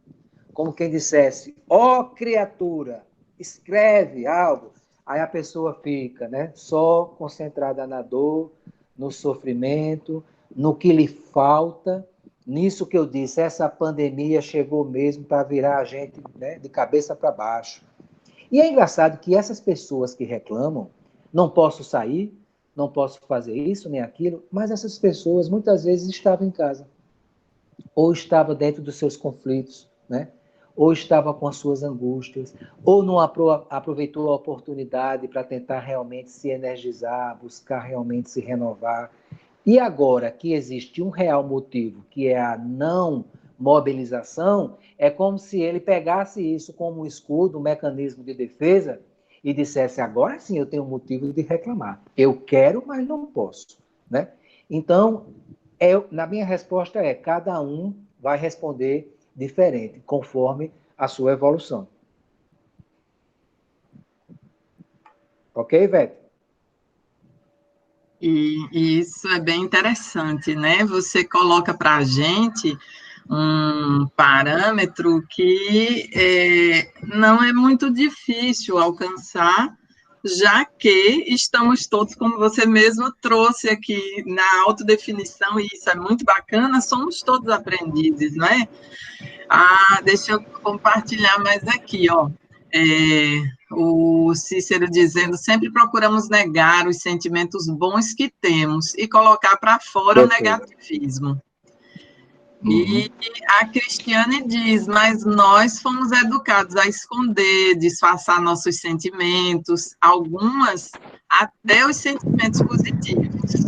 Como quem dissesse, ó criatura, escreve algo. Aí a pessoa fica, né, só concentrada na dor, no sofrimento, no que lhe falta. Nisso que eu disse, essa pandemia chegou mesmo para virar a gente, né, de cabeça para baixo. E é engraçado que essas pessoas que reclamam, não posso sair, não posso fazer isso nem aquilo, mas essas pessoas muitas vezes estavam em casa, ou estavam dentro dos seus conflitos, né? Ou estava com as suas angústias, ou não aproveitou a oportunidade para tentar realmente se energizar, buscar realmente se renovar. E agora que existe um real motivo, que é a não mobilização, é como se ele pegasse isso como um escudo, um mecanismo de defesa, e dissesse: agora sim eu tenho motivo de reclamar. Eu quero, mas não posso. Né? Então, na minha resposta cada um vai responder diferente, conforme a sua evolução. Ok, Ivete? E isso é bem interessante, né? Você coloca para a gente um parâmetro que não é muito difícil alcançar, já que estamos todos, como você mesmo trouxe aqui na autodefinição, e isso é muito bacana, somos todos aprendizes, não é? Deixa eu compartilhar mais aqui, ó. O Cícero dizendo: sempre procuramos negar os sentimentos bons que temos e colocar para fora o negativismo. E a Cristiane diz: mas nós fomos educados a esconder, disfarçar nossos sentimentos, algumas até os sentimentos positivos.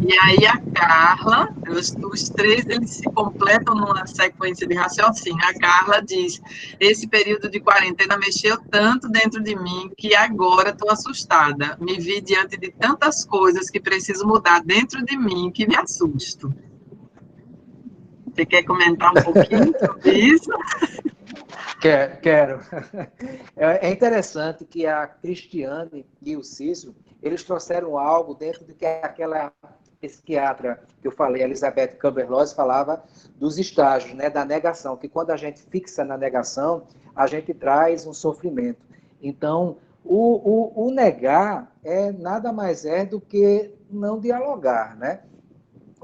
E aí a Carla, os três eles se completam numa sequência de raciocínio. A Carla diz: esse período de quarentena mexeu tanto dentro de mim que agora estou assustada. Me vi diante de tantas coisas que preciso mudar dentro de mim que me assusto. Você quer comentar um pouquinho sobre isso? Quero. É interessante que a Cristiane e o Cícero, eles trouxeram algo dentro do que aquela psiquiatra que eu falei, Elizabeth Kubler-Ross, falava dos estágios, né, da negação, que quando a gente fixa na negação, a gente traz um sofrimento. Então, o negar nada mais do que não dialogar, né?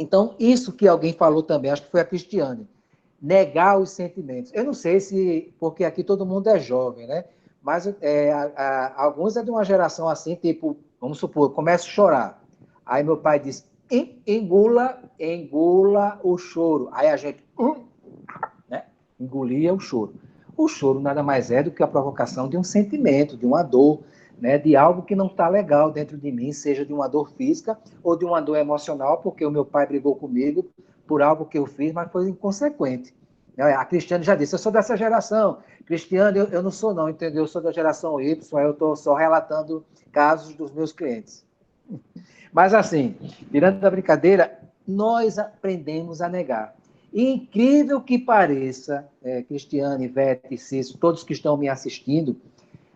Então, isso que alguém falou também, acho que foi a Cristiane, negar os sentimentos. Eu não sei se, porque aqui todo mundo é jovem, né? Mas alguns é de uma geração assim, tipo Vamos supor, eu começo a chorar. Aí meu pai diz, engula o choro. Aí a gente, né, engolia o choro. O choro nada mais é do que a provocação de um sentimento, de uma dor, né, de algo que não está legal dentro de mim, seja de uma dor física ou de uma dor emocional, porque o meu pai brigou comigo por algo que eu fiz, mas foi inconsequente. A Cristiane já disse, eu sou dessa geração. Cristiane, eu não sou não, entendeu? Eu sou da geração Y, eu estou só relatando casos dos meus clientes. Mas assim, tirando da brincadeira, nós aprendemos a negar. E incrível que pareça, Cristiane, Ivete, Cício, todos que estão me assistindo,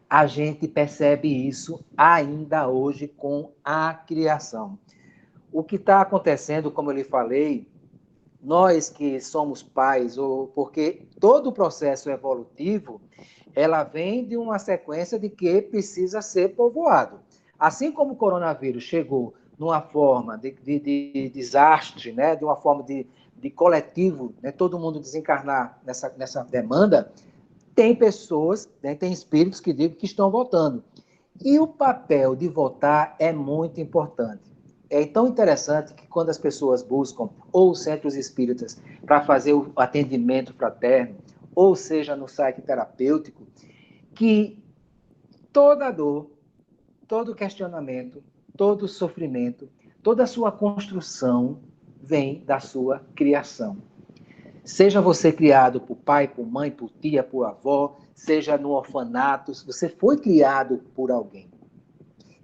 a gente percebe isso ainda hoje com a criação. O que está acontecendo, como eu lhe falei, nós que somos pais, porque todo o processo evolutivo, ela vem de uma sequência de que precisa ser povoado. Assim como o coronavírus chegou numa forma de desastre, né, de uma forma de coletivo, né, todo mundo desencarnar nessa demanda, tem pessoas, né, tem espíritos que digam que estão votando. E o papel de votar é muito importante. É tão interessante que quando as pessoas buscam ou centros espíritas para fazer o atendimento fraterno, ou seja, no site terapêutico, que toda dor, todo questionamento, todo sofrimento, toda a sua construção vem da sua criação. Seja você criado por pai, por mãe, por tia, por avó, seja no orfanato, você foi criado por alguém.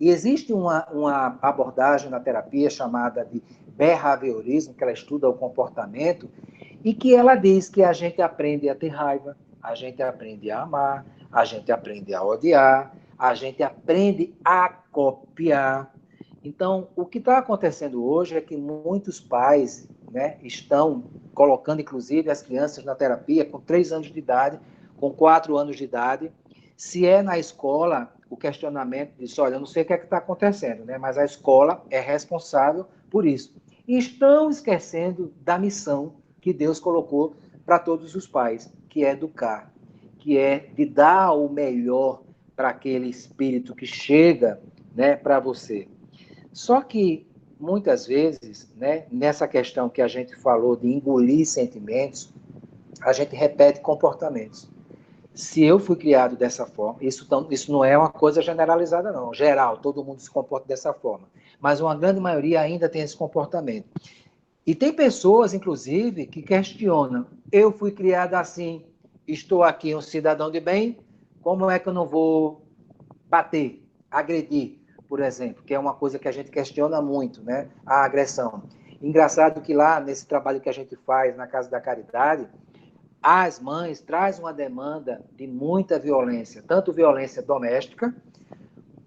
E existe uma abordagem na terapia chamada de behaviorismo, que ela estuda o comportamento, e que ela diz que a gente aprende a ter raiva, a gente aprende a amar, a gente aprende a odiar, a gente aprende a copiar. Então, o que está acontecendo hoje é que muitos pais, né, estão colocando, inclusive, as crianças na terapia com 3 anos de idade, com 4 anos de idade. Se é na escola, o questionamento diz, olha, eu não sei o que é que está acontecendo, né, mas a escola é responsável por isso. E estão esquecendo da missão que Deus colocou para todos os pais, que é educar, que é de dar o melhor para aquele espírito que chega, né, para você. Só que, muitas vezes, né, nessa questão que a gente falou de engolir sentimentos, a gente repete comportamentos. Se eu fui criado dessa forma, isso não é uma coisa generalizada, não. Geral, todo mundo se comporta dessa forma. Mas uma grande maioria ainda tem esse comportamento. E tem pessoas, inclusive, que questionam. Eu fui criado assim, estou aqui um cidadão de bem, como é que eu não vou bater, agredir, por exemplo, que é uma coisa que a gente questiona muito, né? A agressão. Engraçado que lá, nesse trabalho que a gente faz na Casa da Caridade, as mães trazem uma demanda de muita violência, tanto violência doméstica,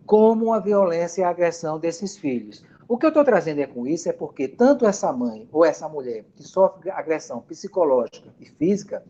como a violência e a agressão desses filhos. O que eu estou trazendo com isso é porque tanto essa mãe ou essa mulher que sofre agressão psicológica e física,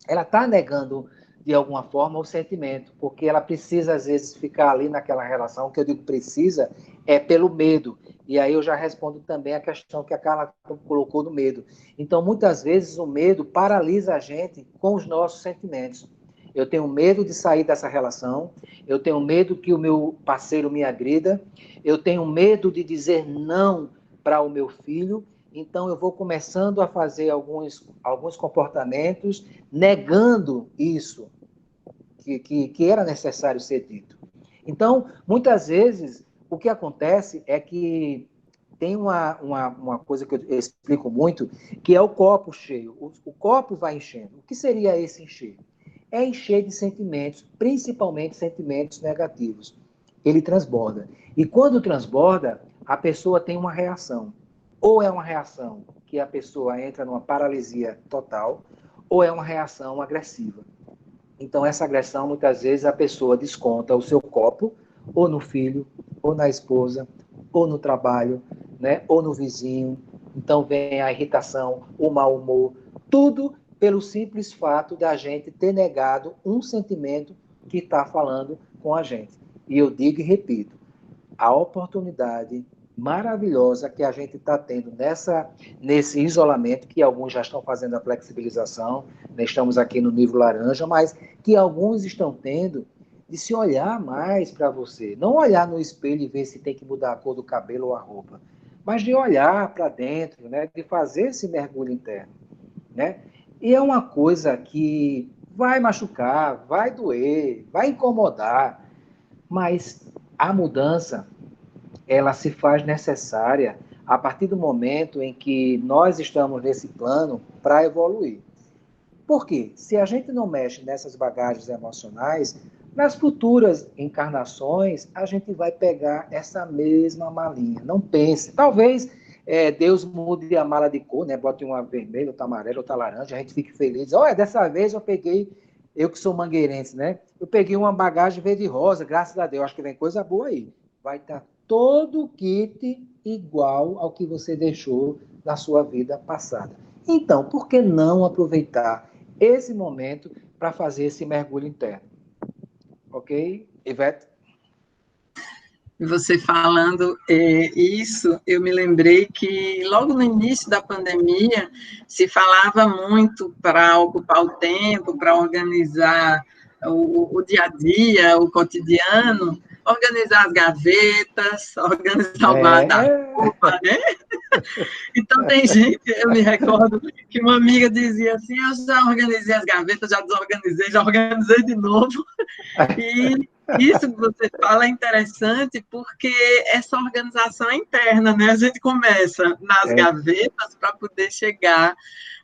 ela está negando de alguma forma o sentimento, porque ela precisa às vezes ficar ali naquela relação, que eu digo precisa, é pelo medo. E aí eu já respondo também a questão que a Carla colocou do medo. Então, muitas vezes o medo paralisa a gente com os nossos sentimentos. Eu tenho medo de sair dessa relação, eu tenho medo que o meu parceiro me agrida, eu tenho medo de dizer não para o meu filho, então eu vou começando a fazer alguns comportamentos negando isso que era necessário ser dito. Então, muitas vezes, o que acontece é que tem uma coisa que eu explico muito, que é o copo cheio. O copo vai enchendo. O que seria esse encher? É encher de sentimentos, principalmente sentimentos negativos. Ele transborda. E quando transborda, a pessoa tem uma reação. Ou é uma reação que a pessoa entra numa paralisia total, ou é uma reação agressiva. Então, essa agressão, muitas vezes, a pessoa desconta o seu copo, ou no filho, ou na esposa, ou no trabalho, né? Ou no vizinho. Então, vem a irritação, o mau humor, tudo pelo simples fato da gente ter negado um sentimento que está falando com a gente. E eu digo e repito, a oportunidade maravilhosa que a gente está tendo nesse isolamento, que alguns já estão fazendo a flexibilização, né? Estamos aqui no nível laranja, mas que alguns estão tendo de se olhar mais para você. Não olhar no espelho e ver se tem que mudar a cor do cabelo ou a roupa, mas de olhar para dentro, né? De fazer esse mergulho interno, né? E é uma coisa que vai machucar, vai doer, vai incomodar, mas a mudança, ela se faz necessária a partir do momento em que nós estamos nesse plano para evoluir. Por quê? Se a gente não mexe nessas bagagens emocionais, nas futuras encarnações, a gente vai pegar essa mesma malinha. Não pense. Talvez Deus mude a mala de cor, né? Bote uma vermelha, outra amarela, outra laranja, a gente fique feliz. Olha, dessa vez eu peguei, eu que sou mangueirense, né? Eu peguei uma bagagem verde e rosa, graças a Deus. Acho que vem coisa boa aí. Vai estar todo o kit igual ao que você deixou na sua vida passada. Então, por que não aproveitar esse momento para fazer esse mergulho interno? Ok, Ivete? E você falando isso, eu me lembrei que logo no início da pandemia se falava muito para ocupar o tempo, para organizar o dia a dia, o cotidiano, organizar as gavetas, organizar o guarda-roupa, né? Então, tem gente, eu me recordo que uma amiga dizia assim, eu já organizei as gavetas, já desorganizei, já organizei de novo. E isso que você fala é interessante porque essa organização é interna, né? A gente começa nas gavetas para poder chegar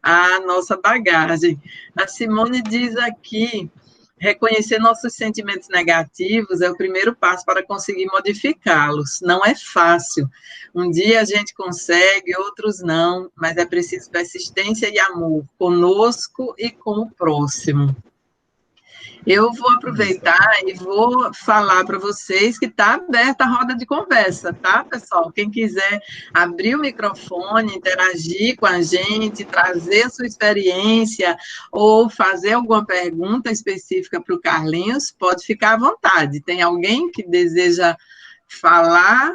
à nossa bagagem. A Simone diz aqui, reconhecer nossos sentimentos negativos é o primeiro passo para conseguir modificá-los. Não é fácil. Um dia a gente consegue, outros não, mas é preciso persistência e amor conosco e com o próximo. Eu vou aproveitar e vou falar para vocês que está aberta a roda de conversa, tá, pessoal? Quem quiser abrir o microfone, interagir com a gente, trazer a sua experiência ou fazer alguma pergunta específica para o Carlinhos, pode ficar à vontade. Tem alguém que deseja falar?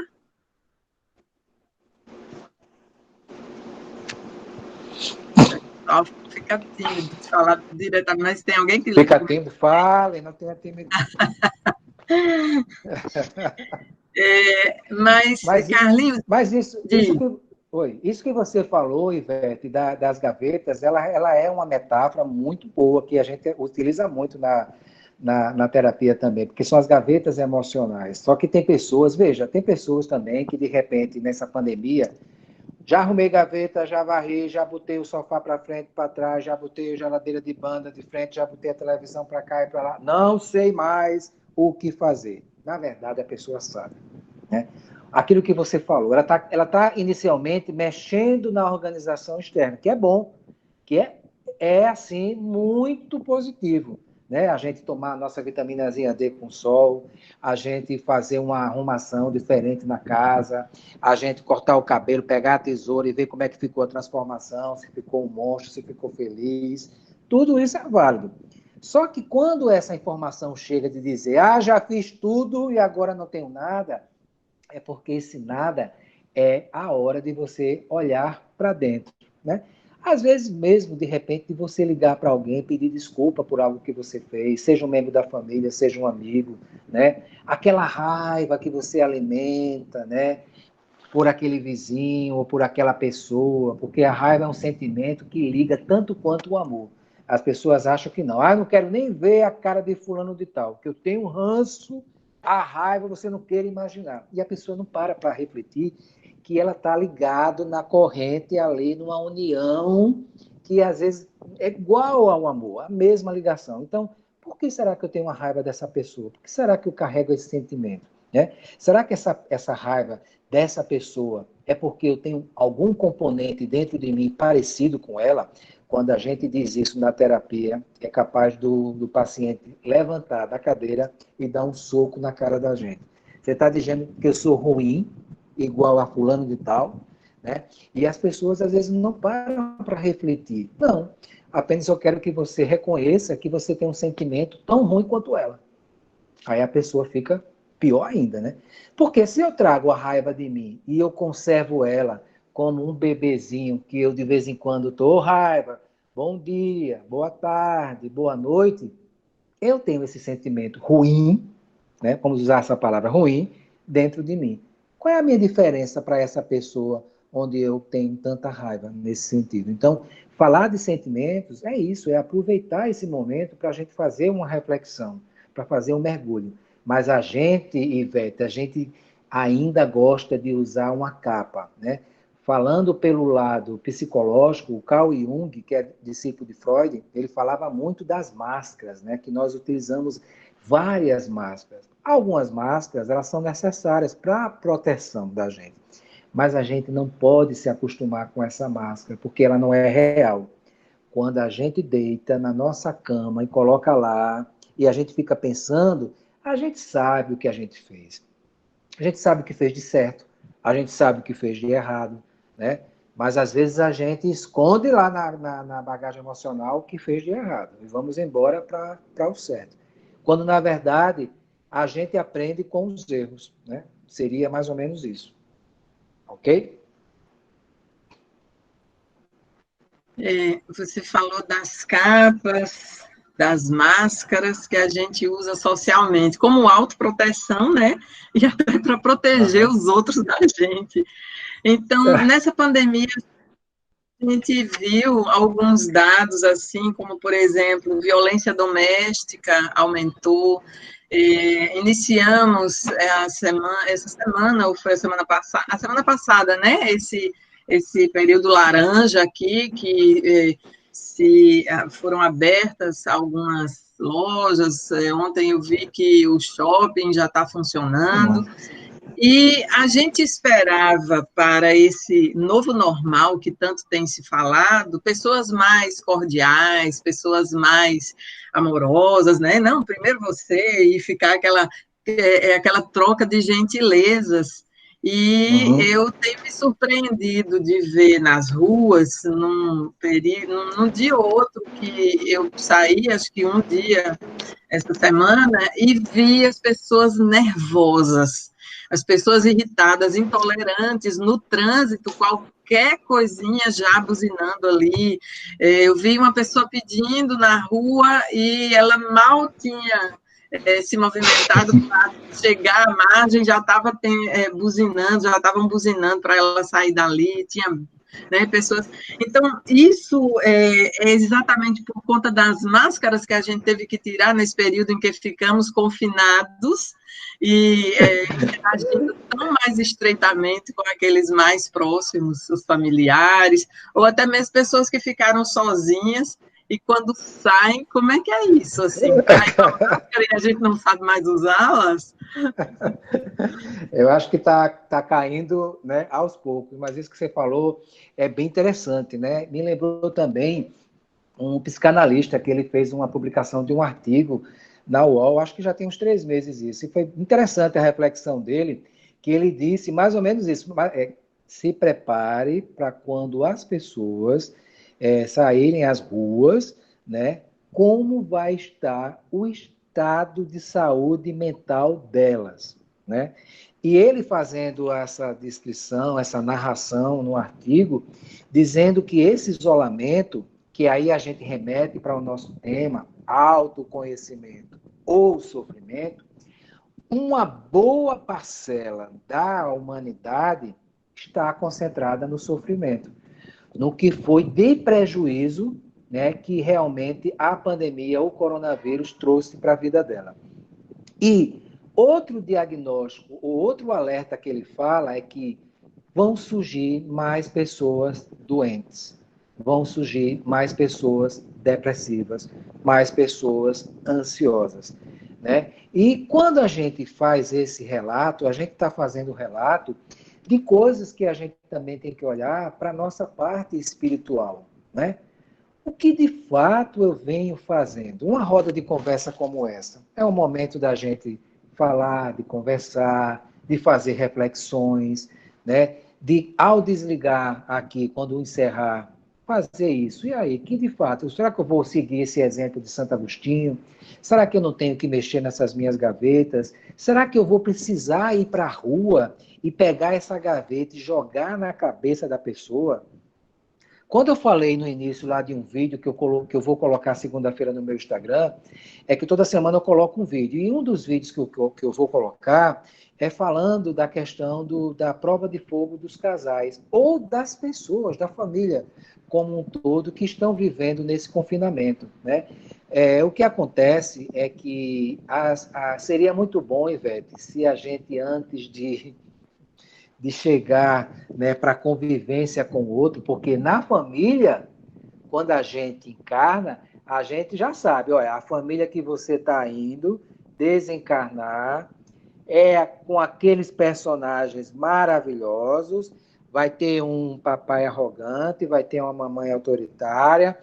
Fica tímido de falar diretamente, mas tem alguém que... Fica tímido, fala e não tenha timidez. Mas Carlinhos... Isso que você falou, Ivete, das gavetas, ela é uma metáfora muito boa, que a gente utiliza muito na terapia também, porque são as gavetas emocionais. Só que tem pessoas, veja, tem pessoas também que, de repente, nessa pandemia, já arrumei gaveta, já varri, já botei o sofá para frente, para trás, já botei a geladeira de banda de frente, já botei a televisão para cá e para lá. Não sei mais o que fazer. Na verdade, a pessoa sabe, né? Aquilo que você falou, ela tá inicialmente mexendo na organização externa, que é bom, que é assim, muito positivo, né? A gente tomar a nossa vitaminazinha D com sol, a gente fazer uma arrumação diferente na casa, a gente cortar o cabelo, pegar a tesoura e ver como é que ficou a transformação, se ficou um monstro, se ficou feliz. Tudo isso é válido. Só que quando essa informação chega de dizer, já fiz tudo e agora não tenho nada, é porque esse nada é a hora de você olhar para dentro, né? Às vezes mesmo, de repente, de você ligar para alguém, pedir desculpa por algo que você fez, seja um membro da família, seja um amigo, né? Aquela raiva que você alimenta, né? Por aquele vizinho ou por aquela pessoa, porque a raiva é um sentimento que liga tanto quanto o amor. As pessoas acham que não. Eu não quero nem ver a cara de fulano de tal, que eu tenho ranço, a raiva você não queira imaginar. E a pessoa não para refletir que ela está ligada na corrente ali, numa união que às vezes é igual ao amor, a mesma ligação. Então, por que será que eu tenho uma raiva dessa pessoa? Por que será que eu carrego esse sentimento? Né? Será que essa raiva dessa pessoa é porque eu tenho algum componente dentro de mim parecido com ela? Quando a gente diz isso na terapia, é capaz do paciente levantar da cadeira e dar um soco na cara da gente. Você está dizendo que eu sou ruim, igual a fulano de tal, né? E as pessoas às vezes não param para refletir. Não, apenas eu quero que você reconheça que você tem um sentimento tão ruim quanto ela. Aí a pessoa fica pior ainda, né? Porque se eu trago a raiva de mim e eu conservo ela como um bebezinho que eu de vez em quando estou, raiva, bom dia, boa tarde, boa noite, eu tenho esse sentimento ruim, né? Vamos usar essa palavra ruim, dentro de mim. Qual é a minha diferença para essa pessoa onde eu tenho tanta raiva nesse sentido? Então, falar de sentimentos é isso, é aproveitar esse momento para a gente fazer uma reflexão, para fazer um mergulho. Mas a gente, Ivete, a gente ainda gosta de usar uma capa, né? Falando pelo lado psicológico, o Carl Jung, que é discípulo de Freud, ele falava muito das máscaras, né? Que nós utilizamos várias máscaras. Algumas máscaras, elas são necessárias para a proteção da gente. Mas a gente não pode se acostumar com essa máscara, porque ela não é real. Quando a gente deita na nossa cama e coloca lá, e a gente fica pensando, a gente sabe o que a gente fez. A gente sabe o que fez de certo, a gente sabe o que fez de errado, né? Mas às vezes a gente esconde lá na bagagem emocional o que fez de errado e vamos embora para o certo. Quando, na verdade, a gente aprende com os erros, né? Seria mais ou menos isso. Ok? Você falou das capas, das máscaras que a gente usa socialmente, como autoproteção, né? E até para proteger os outros da gente. Então, nessa pandemia, a gente viu alguns dados, assim, como, por exemplo, violência doméstica aumentou. Iniciamos essa semana, ou foi a semana passada, né? Esse período laranja aqui, que foram abertas algumas lojas. Ontem eu vi que o shopping já está funcionando. E a gente esperava para esse novo normal que tanto tem se falado, pessoas mais cordiais, pessoas mais amorosas, né? Não, primeiro você, e ficar aquela troca de gentilezas. E eu tenho me surpreendido de ver nas ruas, num dia ou outro, que eu saí, acho que um dia essa semana, e vi as pessoas nervosas, as pessoas irritadas, intolerantes no trânsito, qualquer coisinha já buzinando ali. Eu vi uma pessoa pedindo na rua e ela mal tinha se movimentado para chegar à margem, já estava buzinando, já estavam buzinando para ela sair dali, tinha, né, pessoas. Então, isso é exatamente por conta das máscaras que a gente teve que tirar nesse período em que ficamos confinados e agindo tão mais estreitamente com aqueles mais próximos, os familiares, ou até mesmo pessoas que ficaram sozinhas. E quando saem, como é que é isso? Assim, cai a máscara e a gente não sabe mais usá-las? Eu acho que está caindo, né, aos poucos, mas isso que você falou é bem interessante, né? Me lembrou também um psicanalista que ele fez uma publicação de um artigo na UOL, acho que já tem uns 3 meses isso, e foi interessante a reflexão dele, que ele disse mais ou menos isso, se prepare para quando as pessoas saírem às ruas, né, como vai estar o estado de saúde mental delas, né? E ele fazendo essa descrição, essa narração no artigo, dizendo que esse isolamento, que aí a gente remete para o nosso tema, autoconhecimento ou sofrimento, uma boa parcela da humanidade está concentrada no sofrimento, no que foi de prejuízo, né, que realmente a pandemia, o coronavírus, trouxe para a vida dela. E outro diagnóstico, ou outro alerta que ele fala é que vão surgir mais pessoas doentes, vão surgir mais pessoas depressivas, mais pessoas ansiosas, né? E quando a gente faz esse relato, a gente está fazendo o relato de coisas que a gente também tem que olhar para a nossa parte espiritual, né? O que de fato eu venho fazendo? Uma roda de conversa como essa é o momento da gente falar, de conversar, de fazer reflexões, né? De, ao desligar aqui, quando encerrar, fazer isso. E aí, que de fato, será que eu vou seguir esse exemplo de Santo Agostinho? Será que eu não tenho que mexer nessas minhas gavetas? Será que eu vou precisar ir para a rua e pegar essa gaveta e jogar na cabeça da pessoa? Quando eu falei no início lá de um vídeo que eu vou colocar segunda-feira no meu Instagram, é que toda semana eu coloco um vídeo. E um dos vídeos que eu vou colocar é falando da questão da prova de fogo dos casais, ou das pessoas, da família como um todo, que estão vivendo nesse confinamento, né? O que acontece é que seria muito bom, Ivete, se a gente, antes de chegar, né, para a convivência com o outro, porque na família, quando a gente encarna, a gente já sabe, olha, a família que você está indo desencarnar é com aqueles personagens maravilhosos, vai ter um papai arrogante, vai ter uma mamãe autoritária,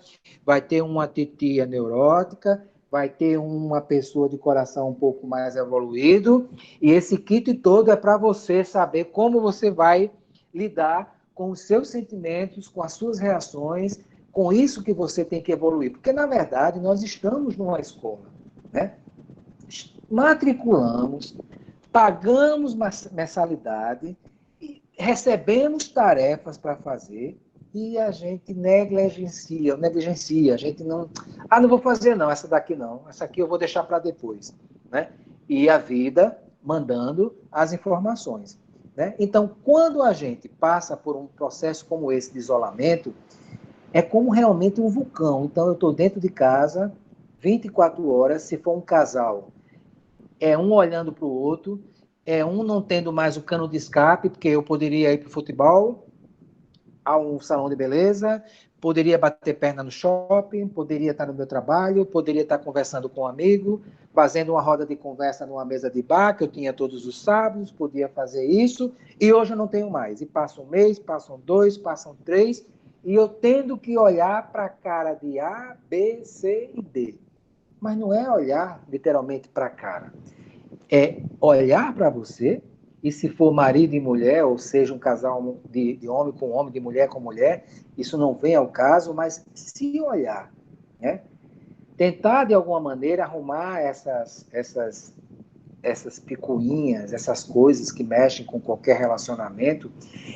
vai ter uma titia neurótica, vai ter uma pessoa de coração um pouco mais evoluído, e esse kit todo é para você saber como você vai lidar com os seus sentimentos, com as suas reações, com isso que você tem que evoluir. Porque, na verdade, nós estamos numa escola, né? Matriculamos, pagamos mensalidade, recebemos tarefas para fazer e a gente negligencia, a gente não vou fazer não, essa daqui não, essa aqui eu vou deixar para depois, né? E a vida mandando as informações, né? Então, quando a gente passa por um processo como esse de isolamento, é como realmente um vulcão. Então, eu estou dentro de casa 24 horas, se for um casal, é um olhando para o outro, é um não tendo mais o cano de escape, porque eu poderia ir para o futebol, a um salão de beleza, poderia bater perna no shopping, poderia estar no meu trabalho, poderia estar conversando com um amigo, fazendo uma roda de conversa numa mesa de bar, que eu tinha todos os sábados, podia fazer isso, e hoje eu não tenho mais. E passa um mês, passam 2, passam 3, e eu tendo que olhar para a cara de A, B, C e D. Mas não é olhar literalmente para a cara. É olhar para você, e se for marido e mulher, ou seja, um casal de homem com homem, de mulher com mulher, isso não vem ao caso, mas se olhar, né? Tentar, de alguma maneira, arrumar essas picuinhas, essas coisas que mexem com qualquer relacionamento,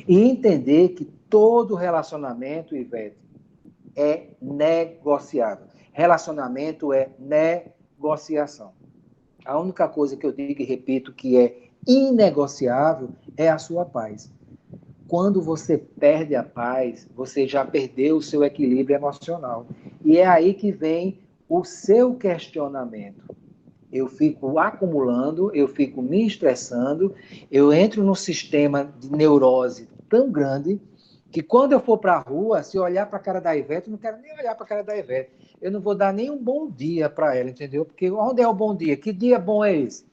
e entender que todo relacionamento, Ivete, é negociável. Relacionamento é negociação. A única coisa que eu digo e repito que é inegociável é a sua paz. Quando você perde a paz, você já perdeu o seu equilíbrio emocional. E é aí que vem o seu questionamento. Eu fico acumulando, eu fico me estressando, eu entro num sistema de neurose tão grande que quando eu for para a rua, se eu olhar para a cara da Ivete, eu não quero nem olhar para a cara da Ivete. Eu não vou dar nem um bom dia para ela, entendeu? Porque onde é o bom dia? Que dia bom é esse?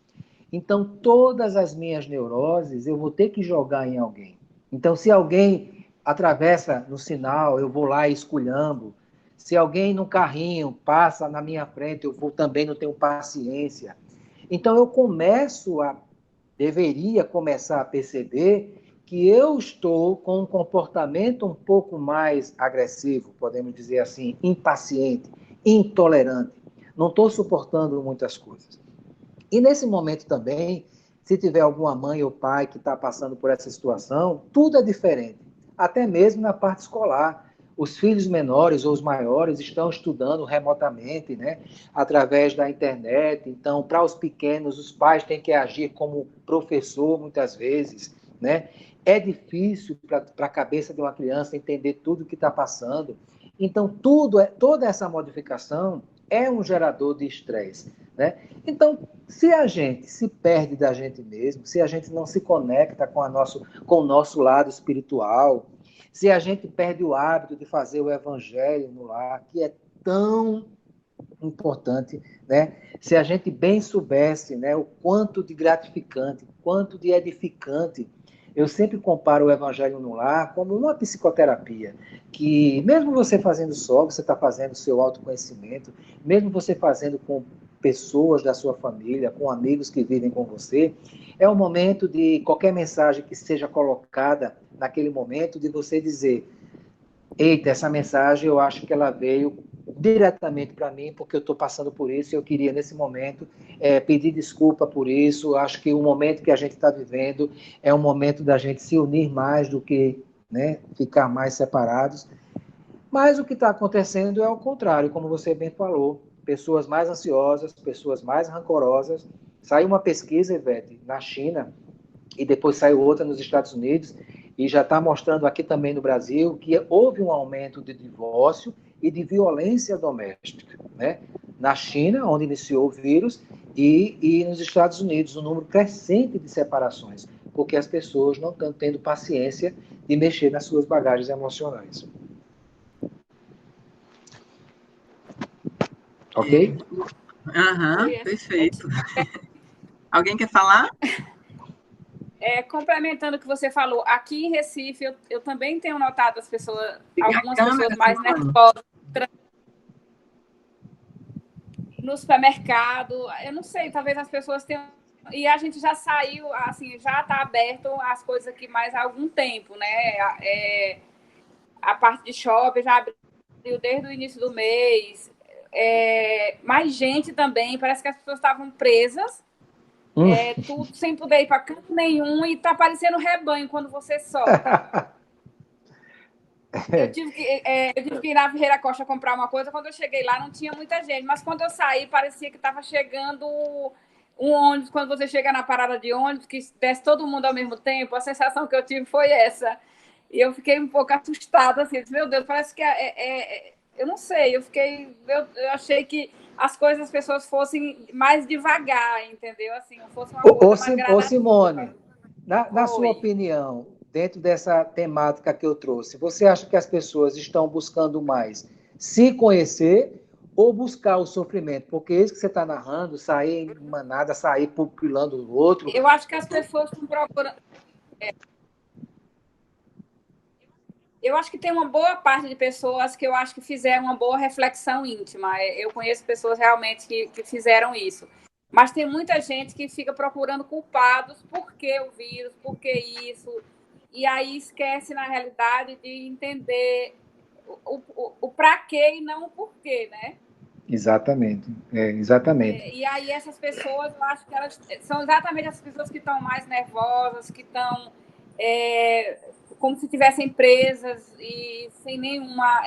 Então, todas as minhas neuroses eu vou ter que jogar em alguém. Então, se alguém atravessa no sinal, eu vou lá e esculhambo. Se alguém no carrinho passa na minha frente, eu vou também não tenho paciência. Então, deveria começar a perceber que eu estou com um comportamento um pouco mais agressivo, podemos dizer assim, impaciente, intolerante. Não estou suportando muitas coisas. E nesse momento também, se tiver alguma mãe ou pai que está passando por essa situação, tudo é diferente. Até mesmo na parte escolar. Os filhos menores ou os maiores estão estudando remotamente, né, através da internet. Então, para os pequenos, os pais têm que agir como professor, muitas vezes, né? É difícil para a cabeça de uma criança entender tudo o que está passando. Então, toda essa modificação é um gerador de estresse, né? Então, se a gente se perde da gente mesmo, se a gente não se conecta com o nosso lado espiritual, se a gente perde o hábito de fazer o evangelho no lar, que é tão importante, né? Se a gente bem soubesse, né, o quanto de gratificante, quanto de edificante. Eu sempre comparo o evangelho no lar como uma psicoterapia, que mesmo você fazendo só, você está fazendo o seu autoconhecimento, mesmo você fazendo com pessoas da sua família, com amigos que vivem com você, é o momento de qualquer mensagem que seja colocada naquele momento, de você dizer: eita, essa mensagem eu acho que ela veio diretamente para mim, porque eu estou passando por isso e eu queria, nesse momento, pedir desculpa por isso. Acho que o momento que a gente está vivendo é um momento da gente se unir mais do que, né, ficar mais separados. Mas o que está acontecendo é o contrário, como você bem falou, pessoas mais ansiosas, pessoas mais rancorosas. Saiu uma pesquisa, Ivete, na China, e depois saiu outra nos Estados Unidos, e já está mostrando aqui também no Brasil que houve um aumento de divórcio e de violência doméstica, né? Na China, onde iniciou o vírus, e nos Estados Unidos, um número crescente de separações, porque as pessoas não estão tendo paciência de mexer nas suas bagagens emocionais. Ok? Aham, perfeito. Alguém quer falar? Complementando o que você falou, aqui em Recife, eu também tenho notado as pessoas, algumas pessoas mais nervosas no supermercado. Eu não sei, talvez as pessoas tenham. E a gente já saiu, assim, já está aberto as coisas aqui mais há algum tempo, né? A parte de shopping já abriu desde o início do mês. Mais gente também, parece que as pessoas estavam presas. Tudo sem poder ir para canto nenhum e tá parecendo rebanho quando você sobe. Eu tive que ir na Ferreira Costa comprar uma coisa. Quando eu cheguei lá, não tinha muita gente. Mas quando eu saí, parecia que estava chegando um ônibus. Quando você chega na parada de ônibus, que desce todo mundo ao mesmo tempo, a sensação que eu tive foi essa. E eu fiquei um pouco assustada, assim. Meu Deus, parece que eu não sei. Eu achei que as coisas, as pessoas fossem mais devagar, entendeu? Assim, fosse uma coisa mais gradativa. Ô, Simone, na sua opinião, dentro dessa temática que eu trouxe, você acha que as pessoas estão buscando mais se conhecer ou buscar o sofrimento? Porque isso que você está narrando, sair em manada, sair pupilando o outro... Eu acho que as pessoas estão procurando... Eu acho que tem uma boa parte de pessoas que eu acho que fizeram uma boa reflexão íntima. Eu conheço pessoas realmente que fizeram isso. Mas tem muita gente que fica procurando culpados por que o vírus, por que isso. E aí esquece, na realidade, de entender o para quê e não o porquê, né? Exatamente, exatamente. E aí essas pessoas, eu acho que elas são exatamente as pessoas que estão mais nervosas, que estão... como se tivessem presas e sem nenhuma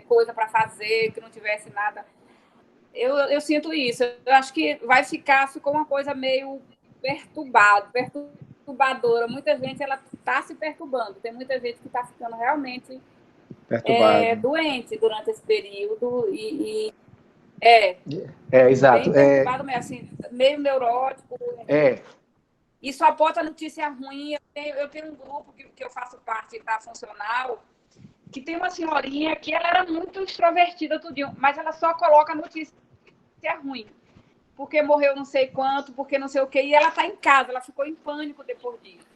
coisa para fazer, que não tivesse nada. Eu sinto isso. Eu acho que ficou uma coisa meio perturbadora. Muita gente está se perturbando. Tem muita gente que está ficando realmente doente durante esse período exato. Bem perturbado mesmo, assim, meio neurótico. E só bota notícia ruim. Eu tenho um grupo que eu faço parte da Funcional, que tem uma senhorinha que ela era muito extrovertida, tudinho, mas ela só coloca notícia ruim. Porque morreu não sei quanto, porque não sei o quê. E ela está em casa, ela ficou em pânico depois disso.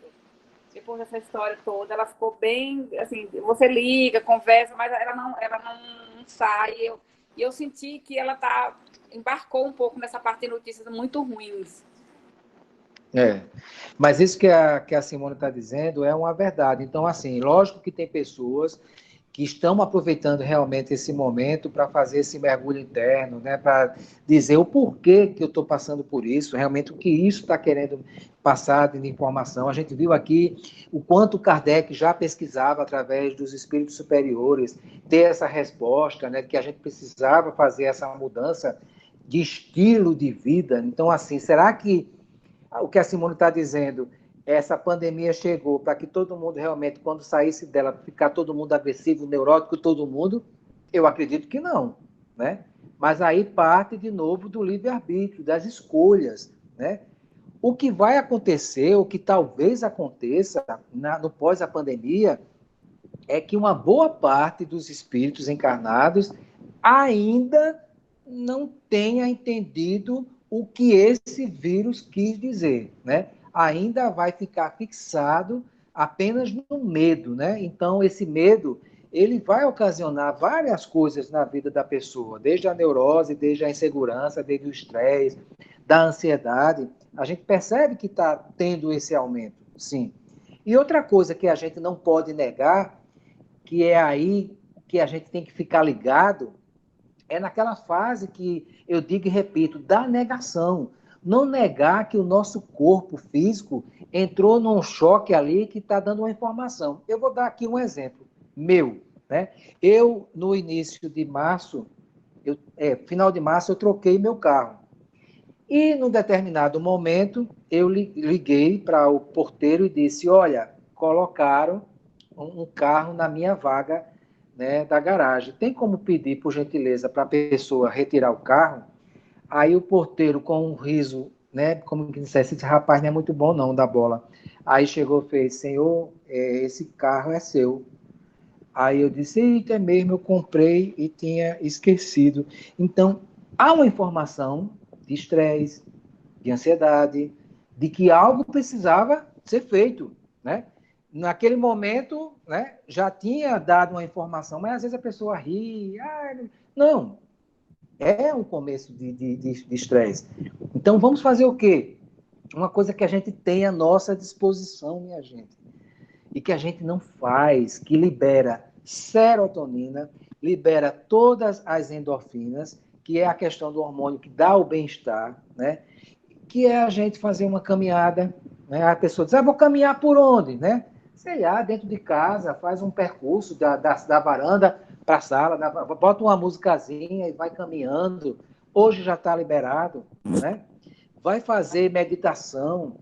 Depois dessa história toda, ela ficou bem, assim, você liga, conversa, mas ela não sai. E eu senti que ela embarcou um pouco nessa parte de notícias muito ruins. Mas isso que a Simone está dizendo é uma verdade. Então, assim, lógico que tem pessoas que estão aproveitando realmente esse momento para fazer esse mergulho interno, né, para dizer o porquê que eu estou passando por isso, realmente o que isso está querendo passar de informação. A gente viu aqui o quanto Kardec já pesquisava através dos espíritos superiores, ter essa resposta, né, que a gente precisava fazer essa mudança de estilo de vida. Então, assim, será que o que a Simone está dizendo, essa pandemia chegou para que todo mundo realmente, quando saísse dela, ficar todo mundo agressivo, neurótico, todo mundo? Eu acredito que não, né? Mas aí parte de novo do livre-arbítrio, das escolhas, né? O que vai acontecer, o que talvez aconteça no pós a pandemia, é que uma boa parte dos espíritos encarnados ainda não tenha entendido o que esse vírus quis dizer, né? Ainda vai ficar fixado apenas no medo, né? Então, esse medo, ele vai ocasionar várias coisas na vida da pessoa, desde a neurose, desde a insegurança, desde o estresse, da ansiedade. A gente percebe que está tendo esse aumento, sim. E outra coisa que a gente não pode negar, que é aí que a gente tem que ficar ligado, é naquela fase que eu digo e repito, da negação. Não negar que o nosso corpo físico entrou num choque ali que está dando uma informação. Eu vou dar aqui um exemplo meu. né? No início de março, final de março, eu troquei meu carro. E, num determinado momento, eu liguei para o porteiro e disse, olha, colocaram um carro na minha vaga, né, da garagem. Tem como pedir, por gentileza, para a pessoa retirar o carro? Aí o porteiro, com um riso, né, como que dissesse, esse rapaz não é muito bom não, da bola. Aí chegou e fez, senhor, esse carro é seu. Aí eu disse, eita, é mesmo, eu comprei e tinha esquecido. Então, há uma informação de estresse, de ansiedade, de que algo precisava ser feito, né? Naquele momento, né, já tinha dado uma informação, mas às vezes a pessoa ri, não, é um começo de estresse. Então, vamos fazer o quê? Uma coisa que a gente tem à nossa disposição, minha gente, e que a gente não faz, que libera serotonina, libera todas as endorfinas, que é a questão do hormônio que dá o bem-estar, né? Que é a gente fazer uma caminhada, né? A pessoa diz, vou caminhar por onde, né? Sei lá, dentro de casa, faz um percurso da varanda para a sala, bota uma musicazinha e vai caminhando. Hoje já está liberado, né? Vai fazer meditação,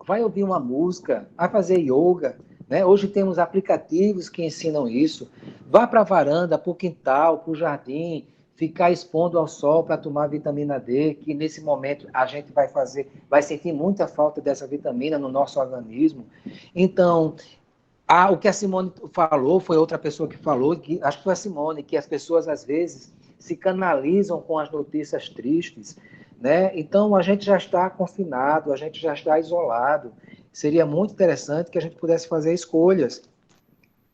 vai ouvir uma música, vai fazer yoga, né? Hoje temos aplicativos que ensinam isso. Vá para a varanda, para o quintal, para o jardim, ficar expondo ao sol para tomar vitamina D, que nesse momento a gente vai sentir muita falta dessa vitamina no nosso organismo. Então, o que a Simone falou, foi outra pessoa que falou, acho que foi a Simone, que as pessoas às vezes se canalizam com as notícias tristes, né? Então, a gente já está confinado, a gente já está isolado. Seria muito interessante que a gente pudesse fazer escolhas.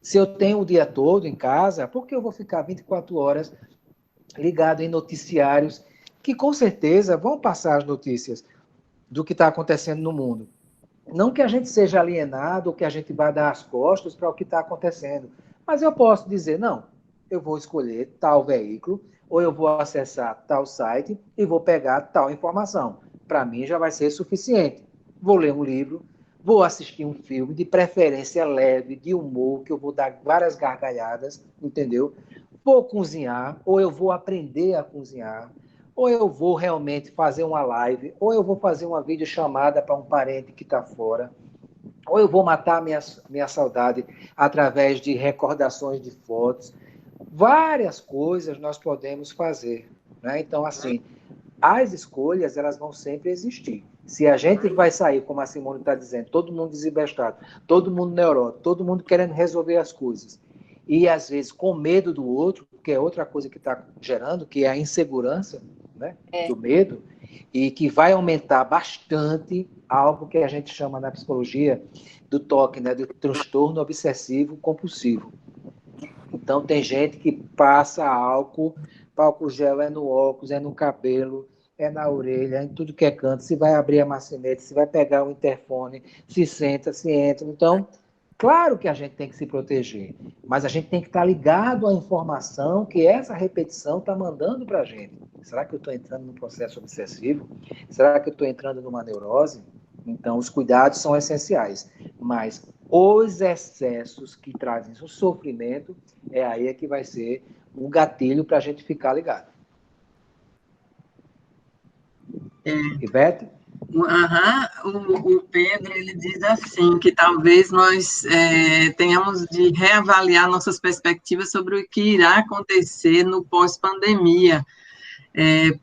Se eu tenho o dia todo em casa, por que eu vou ficar 24 horas ligado em noticiários que, com certeza, vão passar as notícias do que está acontecendo no mundo? Não que a gente seja alienado ou que a gente vá dar as costas para o que está acontecendo, mas eu posso dizer, não, eu vou escolher tal veículo, ou eu vou acessar tal site e vou pegar tal informação. Para mim já vai ser suficiente. Vou ler um livro, vou assistir um filme, de preferência leve, de humor, que eu vou dar várias gargalhadas, entendeu? Vou cozinhar, ou eu vou aprender a cozinhar, ou eu vou realmente fazer uma live, ou eu vou fazer uma videochamada para um parente que está fora, ou eu vou matar minha saudade através de recordações de fotos. Várias coisas nós podemos fazer, né? Então, assim, as escolhas, elas vão sempre existir. Se a gente vai sair, como a Simone está dizendo, todo mundo desembestado, todo mundo neurótico, todo mundo querendo resolver as coisas, e às vezes com medo do outro, que é outra coisa que está gerando, que é a insegurança, né? Do medo, e que vai aumentar bastante algo que a gente chama na psicologia do TOC, né? Do transtorno obsessivo compulsivo. Então, tem gente que passa álcool gel é no óculos, é no cabelo, é na orelha, em tudo que é canto. Se vai abrir a maçaneta, se vai pegar o interfone, se senta, se entra. Então, claro que a gente tem que se proteger, mas a gente tem que estar ligado à informação que essa repetição está mandando para a gente. Será que eu estou entrando num processo obsessivo? Será que eu estou entrando numa neurose? Então, os cuidados são essenciais, mas os excessos que trazem o sofrimento, é aí que vai ser um gatilho para a gente ficar ligado. Ivete? O Pedro, ele diz assim, que talvez nós tenhamos de reavaliar nossas perspectivas sobre o que irá acontecer no pós-pandemia,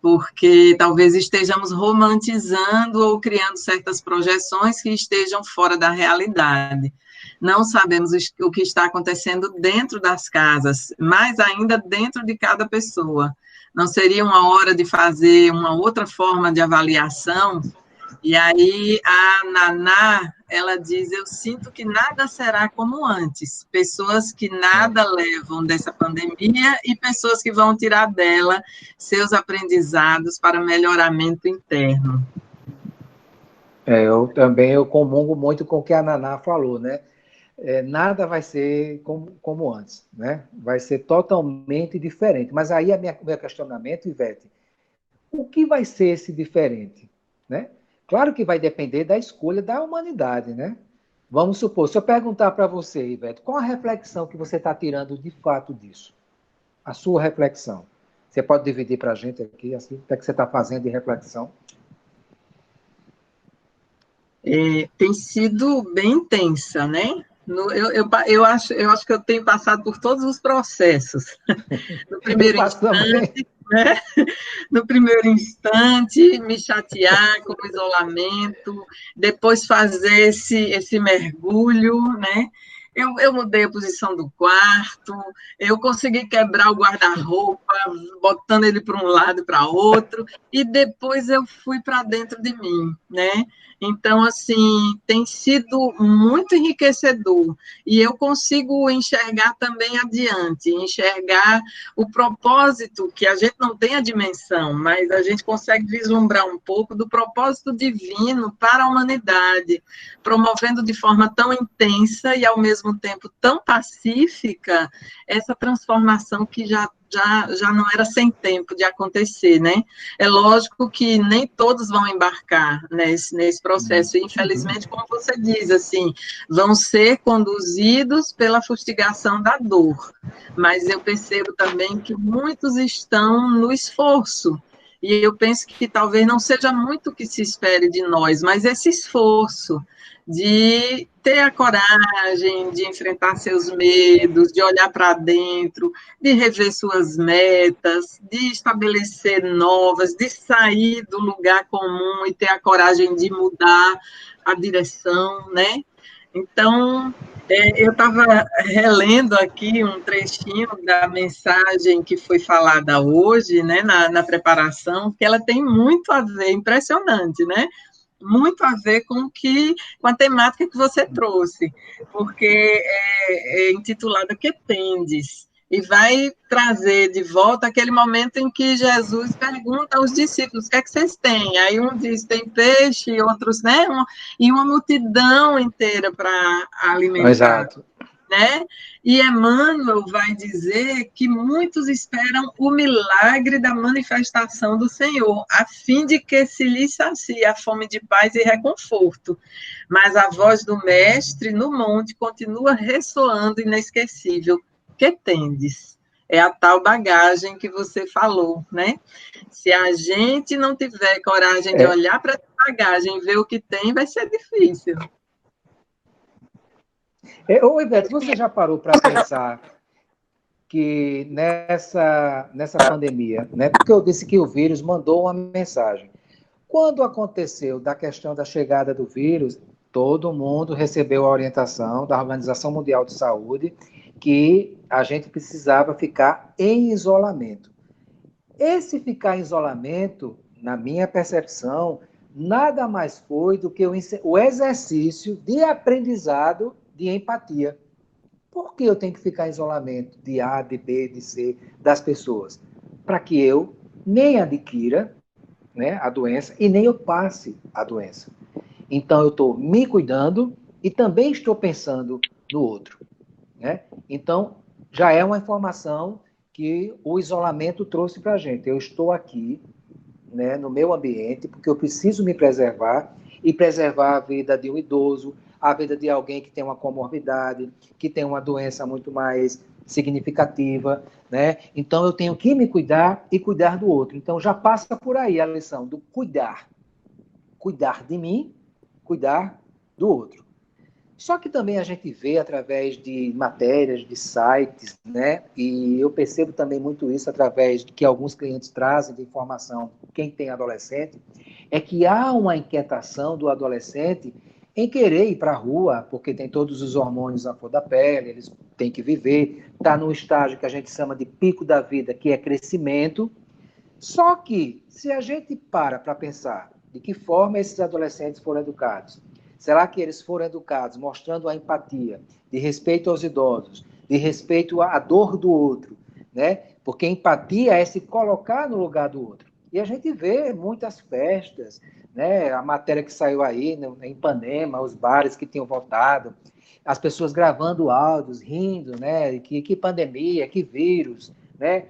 porque talvez estejamos romantizando ou criando certas projeções que estejam fora da realidade. Não sabemos o que está acontecendo dentro das casas, mais ainda dentro de cada pessoa. Não seria uma hora de fazer uma outra forma de avaliação? E aí a Naná, ela diz, eu sinto que nada será como antes. Pessoas que nada levam dessa pandemia e pessoas que vão tirar dela seus aprendizados para melhoramento interno. Eu comungo muito com o que a Naná falou, né? Nada vai ser como antes, né? Vai ser totalmente diferente. Mas aí meu questionamento, Ivete, o que vai ser esse diferente, né? Claro que vai depender da escolha da humanidade, né? Vamos supor, se eu perguntar para você, Ivete, qual a reflexão que você está tirando de fato disso? A sua reflexão. Você pode dividir para a gente aqui, assim, o que é que você está fazendo de reflexão? Tem sido bem intensa, né? Eu acho que eu tenho passado por todos os processos. No primeiro instante, né? No primeiro instante, me chatear com o isolamento, depois fazer esse mergulho, né? Eu mudei a posição do quarto, eu consegui quebrar o guarda-roupa, botando ele para um lado e para outro, e depois eu fui para dentro de mim, né? Então, assim, tem sido muito enriquecedor, e eu consigo enxergar também adiante, enxergar o propósito, que a gente não tem a dimensão, mas a gente consegue vislumbrar um pouco do propósito divino para a humanidade, promovendo de forma tão intensa e, ao mesmo tempo, tão pacífica, essa transformação que já não era sem tempo de acontecer, né? É lógico que nem todos vão embarcar nesse processo, e, infelizmente, como você diz, assim, vão ser conduzidos pela fustigação da dor, mas eu percebo também que muitos estão no esforço, e eu penso que talvez não seja muito o que se espere de nós, mas esse esforço de ter a coragem de enfrentar seus medos, de olhar para dentro, de rever suas metas, de estabelecer novas, de sair do lugar comum e ter a coragem de mudar a direção, né? Então, eu estava relendo aqui um trechinho da mensagem que foi falada hoje, né, na preparação, que ela tem muito a ver, impressionante, né? Muito a ver com a temática que você trouxe, porque é intitulada Que Tendes? E vai trazer de volta aquele momento em que Jesus pergunta aos discípulos, o que é que vocês têm? Aí um diz, tem peixe, outros, né? E uma multidão inteira para alimentar. Exato. Né? E Emmanuel vai dizer que muitos esperam o milagre da manifestação do Senhor, a fim de que se lhes sacie a fome de paz e reconforto. Mas a voz do Mestre no monte continua ressoando inesquecível. Que tendes? É a tal bagagem que você falou, né? Se a gente não tiver coragem de olhar para essa bagagem e ver o que tem, vai ser difícil. Ô, Ivete, você já parou para pensar que nessa pandemia, né, porque eu disse que o vírus mandou uma mensagem. Quando aconteceu da questão da chegada do vírus, todo mundo recebeu a orientação da Organização Mundial de Saúde que a gente precisava ficar em isolamento. Esse ficar em isolamento, na minha percepção, nada mais foi do que o exercício de aprendizado de empatia. Por que eu tenho que ficar em isolamento de A, de B, de C, das pessoas? Para que eu nem adquira, né, a doença e nem eu passe a doença. Então, eu estou me cuidando e também estou pensando no outro. Né? Então, já é uma informação que o isolamento trouxe para a gente. Eu estou aqui, né, no meu ambiente, porque eu preciso me preservar e preservar a vida de um idoso, a vida de alguém que tem uma comorbidade, que tem uma doença muito mais significativa, né? Então, eu tenho que me cuidar e cuidar do outro. Então, já passa por aí a lição do cuidar. Cuidar de mim, cuidar do outro. Só que também a gente vê através de matérias, de sites, né? E eu percebo também muito isso através de que alguns clientes trazem de informação, quem tem adolescente, é que há uma inquietação do adolescente em querer ir para a rua, porque tem todos os hormônios à flor da pele, eles têm que viver, está num estágio que a gente chama de pico da vida, que é crescimento. Só que, se a gente para pensar de que forma esses adolescentes foram educados, será que eles foram educados mostrando a empatia, de respeito aos idosos, de respeito à dor do outro, né? Porque empatia é se colocar no lugar do outro. E a gente vê muitas festas, né? A matéria que saiu aí em Ipanema, os bares que tinham voltado, as pessoas gravando áudios, rindo, né? Que pandemia, que vírus, né?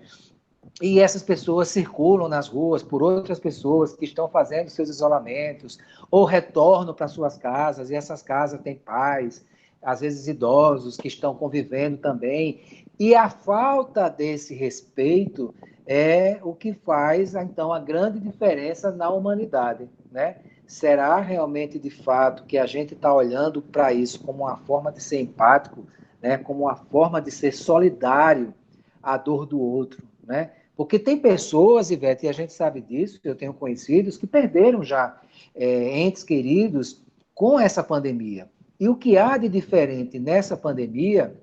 E essas pessoas circulam nas ruas por outras pessoas que estão fazendo seus isolamentos ou retornam para suas casas, e essas casas têm pais, às vezes idosos, que estão convivendo também. E a falta desse respeito é o que faz, então, a grande diferença na humanidade, né? Será realmente, de fato, que a gente está olhando para isso como uma forma de ser empático, né? Como uma forma de ser solidário à dor do outro, né? Porque tem pessoas, Ivete, e a gente sabe disso, eu tenho conhecidos, que perderam já entes queridos com essa pandemia. E o que há de diferente nessa pandemia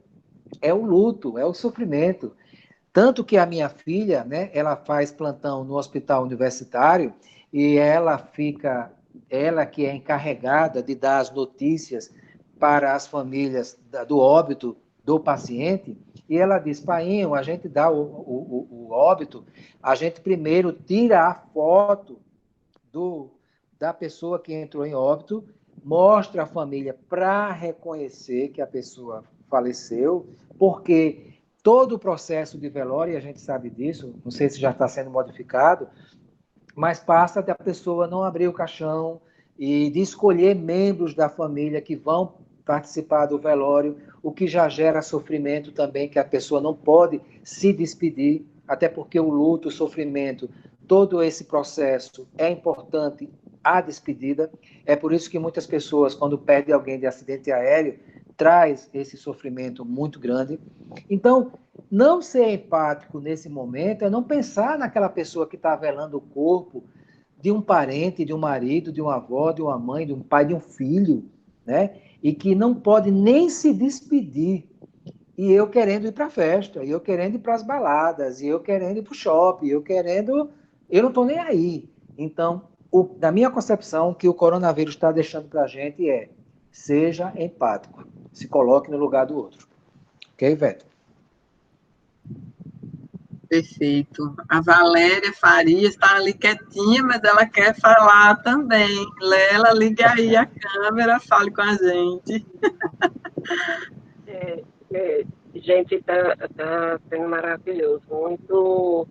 é o luto, é o sofrimento. Tanto que a minha filha, né, ela faz plantão no hospital universitário e ela que é encarregada de dar as notícias para as famílias do óbito do paciente, e ela diz, painho, a gente dá o óbito, a gente primeiro tira a foto da pessoa que entrou em óbito, mostra a família para reconhecer que a pessoa faleceu, porque todo o processo de velório, e a gente sabe disso, não sei se já está sendo modificado, mas passa da pessoa não abrir o caixão e de escolher membros da família que vão participar do velório, o que já gera sofrimento também, que a pessoa não pode se despedir, até porque o luto, o sofrimento, todo esse processo é importante, a despedida. É por isso que muitas pessoas, quando perdem alguém de acidente aéreo, traz esse sofrimento muito grande. Então, não ser empático nesse momento é não pensar naquela pessoa que está velando o corpo de um parente, de um marido, de uma avó, de uma mãe, de um pai, de um filho, né? E que não pode nem se despedir. E eu querendo ir para a festa, e eu querendo ir para as baladas, e eu querendo ir para o shopping, eu não estou nem aí. Então, na minha concepção, o que o coronavírus está deixando para a gente é: seja empático, se coloque no lugar do outro. Ok, Veto? Perfeito. A Valéria Faria está ali quietinha, mas ela quer falar também. Lela, ligue aí a câmera, fale com a gente. Gente, está sendo maravilhoso, muito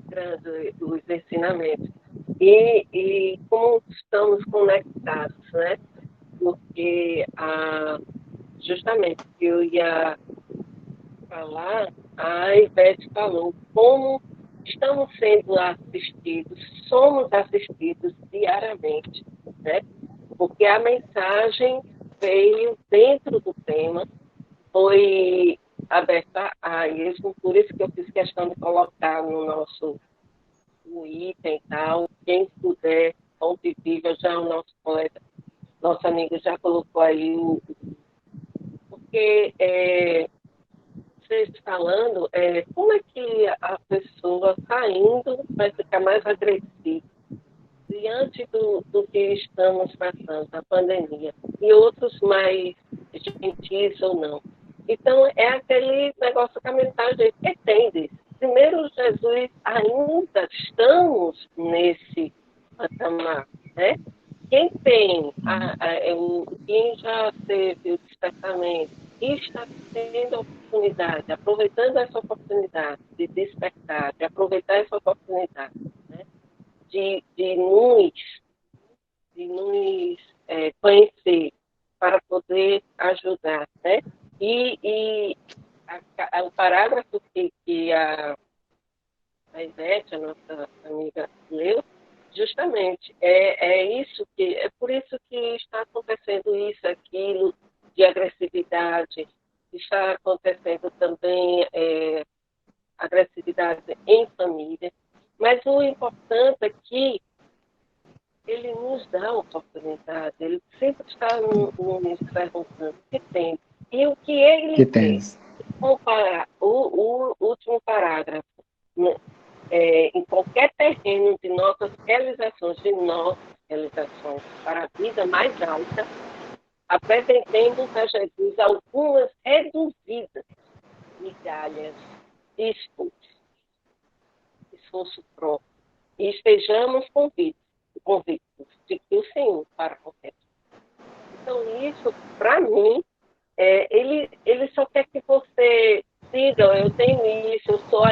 grande os ensinamentos. E como estamos conectados, né? Porque justamente o que eu ia falar, a Ivete falou, como estamos sendo assistidos, somos assistidos diariamente, né? Porque a mensagem veio dentro do tema, foi aberta a isso, por isso que eu fiz questão de colocar no nosso item e tal, quem puder, onde viva, já o nosso colega, nosso amigo já colocou aí, porque vocês falando, como é que a pessoa saindo vai ficar mais agressiva diante do que estamos passando, a pandemia, e outros mais gentis ou não. Então, é aquele negócio que a mensagem entende. Primeiro, Jesus, ainda estamos nesse patamar, né? Quem tem, quem já teve o despertamento e está tendo a oportunidade, aproveitando essa oportunidade de despertar, de aproveitar essa oportunidade, né? de nos conhecer para poder ajudar, né? E o parágrafo que a Ivete, a nossa amiga, leu, justamente é por isso que está acontecendo isso, aquilo, de agressividade, está acontecendo também agressividade em família, mas o importante é que ele nos dá a oportunidade, ele sempre está nos perguntando o que tem. E o que ele tem? Comparar o último parágrafo, né? Em qualquer terreno de nossas realizações, para a vida mais alta, apresentemos a Jesus algumas reduzidas migalhas de esforço próprio, e estejamos convictos de que o Senhor para correto. Então, isso, para mim, ele só quer que você digam, eu tenho isso, eu estou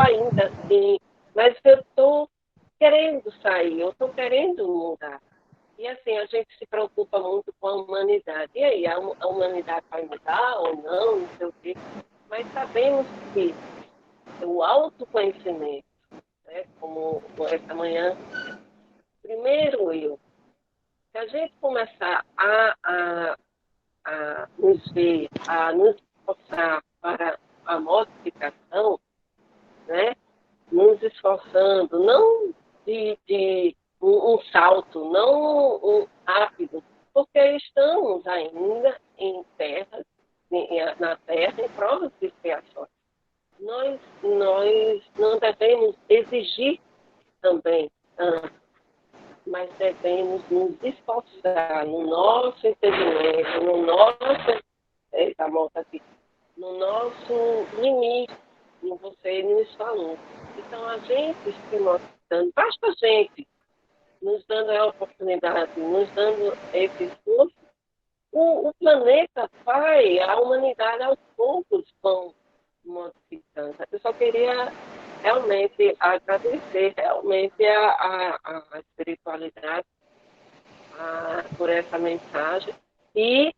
ainda assim, mas eu estou querendo sair, eu estou querendo mudar. E assim, a gente se preocupa muito com a humanidade. E aí, a humanidade vai mudar ou não, não sei o quê. Mas sabemos que o autoconhecimento, né, como essa manhã, primeiro se a gente começar a nos ver, a nos esforçar para a modificação, né, nos esforçando, não de um salto, não um rápido, porque estamos ainda em terra, na terra, em provas de expiação. Nós não devemos exigir também tanto, mas devemos nos esforçar no nosso entendimento, no nosso, no nosso limite, como você nos falou. Então, a gente se mostrando, basta a gente nos dando a oportunidade, nos dando esse esforço, o planeta vai, a humanidade aos poucos vão modificando. Eu só queria realmente agradecer realmente a espiritualidade por essa mensagem e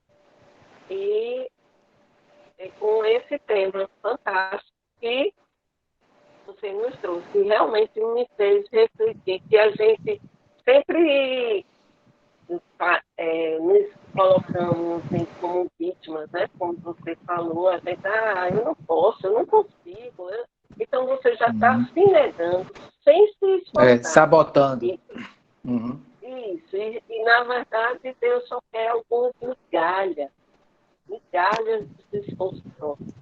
com esse tema fantástico que você nos trouxe, que realmente me fez refletir que a gente sempre nos colocamos como vítimas, né? Como você falou, a gente, eu não posso, eu não consigo. Então você já está se negando, sem se esforçar. Sabotando. Isso, e na verdade Deus só quer algumas migalhas de esforço próprio.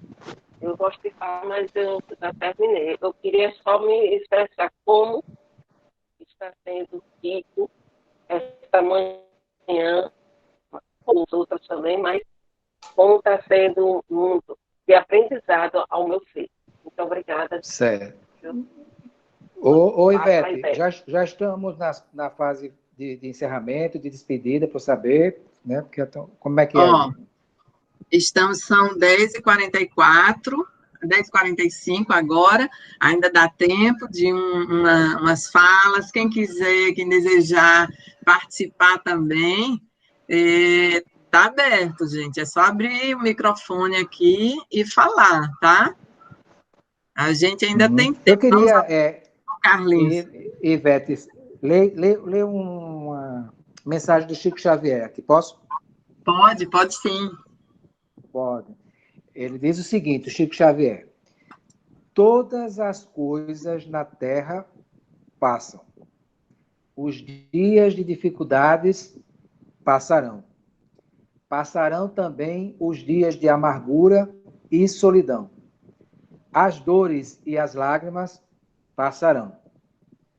Eu gosto de falar, mas eu já terminei. Eu queria só me expressar como está sendo rico esta manhã, com os outros também, mas como está sendo muito de aprendizado ao meu ser. Muito obrigada. Certo. Ô Ivete, já estamos na fase de encerramento, de despedida, para saber, né? Porque como é que é? São 10h44, 10h45 agora, ainda dá tempo de umas falas. Quem quiser, quem desejar participar também, está aberto, gente. É só abrir o microfone aqui e falar, tá? A gente ainda tem tempo. Eu queria, Carlinhos. Ivete, ler uma mensagem do Chico Xavier aqui, posso? Pode sim. Pode. Ele diz o seguinte, o Chico Xavier: todas as coisas na Terra passam. Os dias de dificuldades passarão. Passarão também os dias de amargura e solidão. As dores e as lágrimas passarão.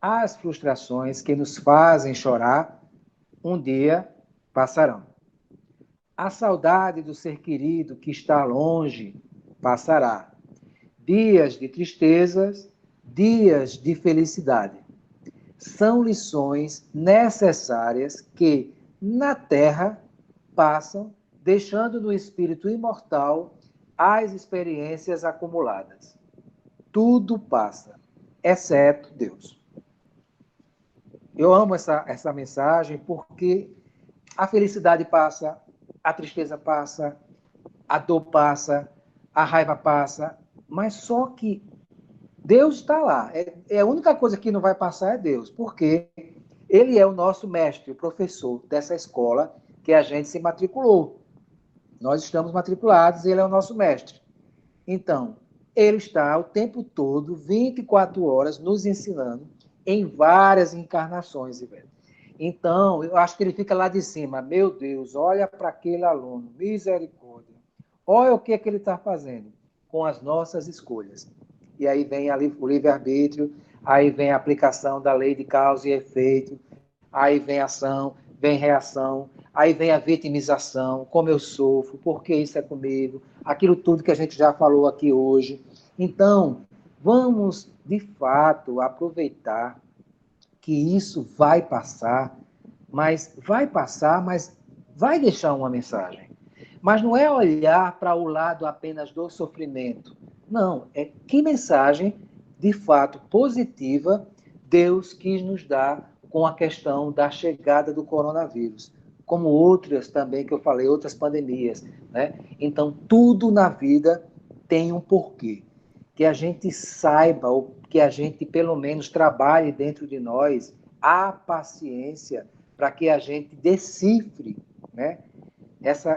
As frustrações que nos fazem chorar, um dia passarão. A saudade do ser querido que está longe passará. Dias de tristezas, dias de felicidade. São lições necessárias que, na Terra, passam, deixando no espírito imortal as experiências acumuladas. Tudo passa, exceto Deus. Eu amo essa mensagem porque a felicidade passa, a tristeza passa, a dor passa, a raiva passa, mas só que Deus está lá. A única coisa que não vai passar é Deus, porque Ele é o nosso mestre, o professor dessa escola que a gente se matriculou. Nós estamos matriculados e Ele é o nosso mestre. Então, Ele está o tempo todo, 24 horas, nos ensinando em várias encarnações, Ivete. Então, eu acho que ele fica lá de cima. Meu Deus, olha para aquele aluno, misericórdia. Olha o que ele está fazendo com as nossas escolhas. E aí vem o livre-arbítrio, aí vem a aplicação da lei de causa e efeito, aí vem ação, vem reação, aí vem a vitimização, como eu sofro, por que isso é comigo, aquilo tudo que a gente já falou aqui hoje. Então, vamos, de fato, aproveitar que isso vai passar, mas vai deixar uma mensagem. Mas não é olhar para o lado apenas do sofrimento. Não, é que mensagem, de fato, positiva Deus quis nos dar com a questão da chegada do coronavírus, como outras também que eu falei, outras pandemias, né? Então, tudo na vida tem um porquê. Que a gente saiba, ou que a gente, pelo menos, trabalhe dentro de nós a paciência para que a gente decifre, né?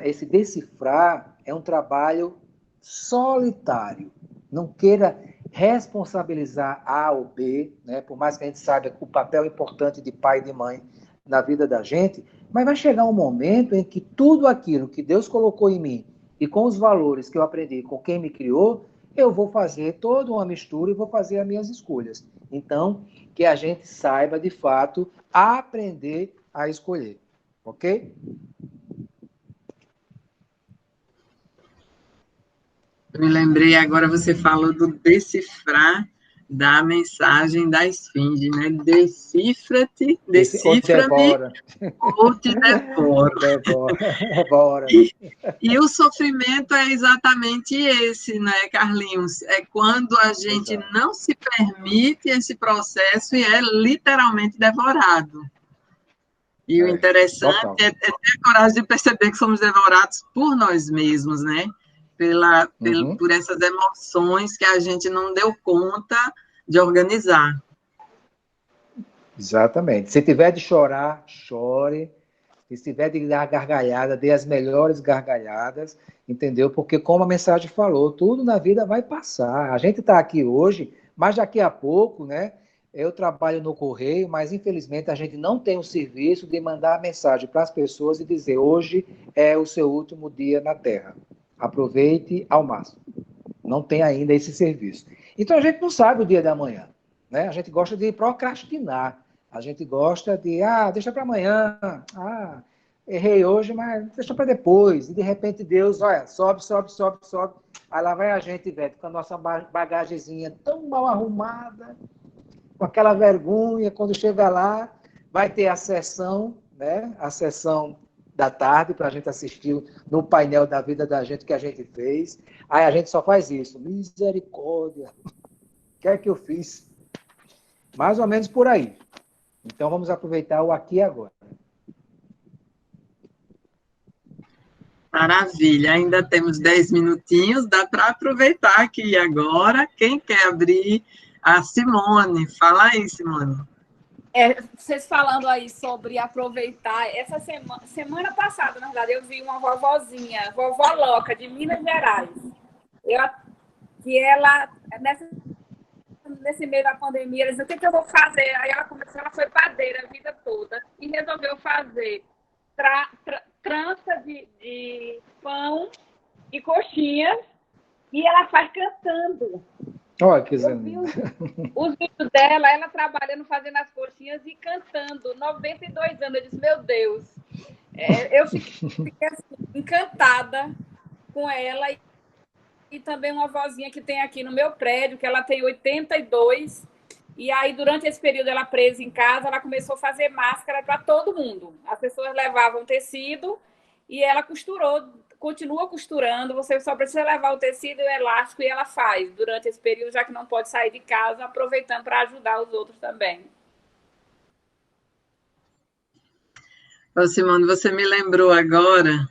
Esse decifrar é um trabalho solitário. Não queira responsabilizar A ou B, né? Por mais que a gente saiba o papel importante de pai e de mãe na vida da gente, mas vai chegar um momento em que tudo aquilo que Deus colocou em mim e com os valores que eu aprendi com quem me criou, eu vou fazer toda uma mistura e vou fazer as minhas escolhas. Então, que a gente saiba, de fato, aprender a escolher. Ok? Me lembrei agora, você falou do decifrar da mensagem da esfinge, né? Decifra-te, decifra-me, ou te devoro. Devora. E o sofrimento é exatamente esse, né, Carlinhos? É quando a gente não se permite esse processo e é literalmente devorado. E o interessante é ter a coragem de perceber que somos devorados por nós mesmos, né? Por essas emoções que a gente não deu conta de organizar. Exatamente. Se tiver de chorar, chore. Se tiver de dar gargalhada, dê as melhores gargalhadas, entendeu? Porque, como a mensagem falou, tudo na vida vai passar. A gente está aqui hoje, mas daqui a pouco, né? Eu trabalho no correio, mas infelizmente a gente não tem o serviço de mandar a mensagem para as pessoas e dizer: hoje é o seu último dia na Terra. Aproveite ao máximo. Não tem ainda esse serviço. Então a gente não sabe o dia da manhã, né? A gente gosta de procrastinar. A gente gosta de, deixa para amanhã, errei hoje, mas deixa para depois. E de repente Deus, olha, sobe. Aí lá vai a gente, velho, com a nossa bagagezinha tão mal arrumada, com aquela vergonha, quando chega lá, vai ter a sessão, né? A sessão da tarde para a gente assistir no painel da vida da gente que a gente fez. Aí a gente só faz isso. Misericórdia. O que é que eu fiz? Mais ou menos por aí. Então vamos aproveitar o aqui e agora. Maravilha. Ainda temos 10 minutinhos. Dá para aproveitar aqui e agora. Quem quer abrir? A Simone. Fala aí, Simone. Vocês falando aí sobre aproveitar, essa semana passada, na verdade, eu vi uma vovozinha, vovó louca, de Minas Gerais, que ela, nesse meio da pandemia, ela disse: o que eu vou fazer? Aí ela foi padeira a vida toda e resolveu fazer trança de pão e coxinhas, e ela faz cantando. Olha que eu vi os vídeos dela, ela trabalhando, fazendo as coxinhas e cantando. 92 anos. Eu disse: meu Deus. Eu fiquei assim, encantada com ela. E também uma vozinha que tem aqui no meu prédio, que ela tem 82. E aí, durante esse período, ela presa em casa, ela começou a fazer máscara para todo mundo. As pessoas levavam tecido e ela continua costurando. Você só precisa levar o tecido e o elástico, e ela faz durante esse período, já que não pode sair de casa, aproveitando para ajudar os outros também. Ô, Simone, você me lembrou agora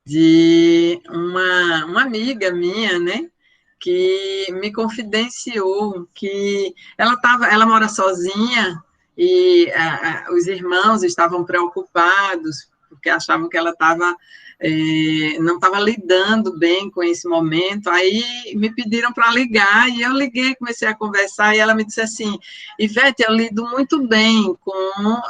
de uma amiga minha, né, que me confidenciou que ela mora sozinha e os irmãos estavam preocupados porque achavam que ela não estava lidando bem com esse momento. Aí me pediram para ligar, e eu liguei, comecei a conversar, e ela me disse assim: Ivete, eu lido muito bem com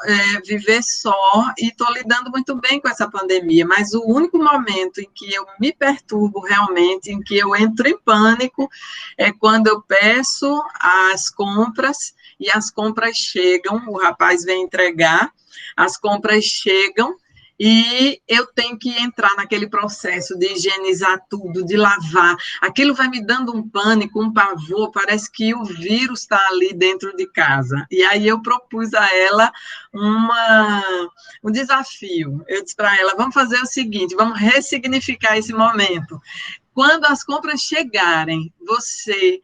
viver só, e estou lidando muito bem com essa pandemia, mas o único momento em que eu me perturbo realmente, em que eu entro em pânico, é quando eu peço as compras, e as compras chegam, o rapaz vem entregar, as compras chegam, e eu tenho que entrar naquele processo de higienizar tudo, de lavar. Aquilo vai me dando um pânico, um pavor, parece que o vírus está ali dentro de casa. E aí eu propus a ela um desafio. Eu disse para ela, vamos fazer o seguinte, vamos ressignificar esse momento. Quando as compras chegarem, você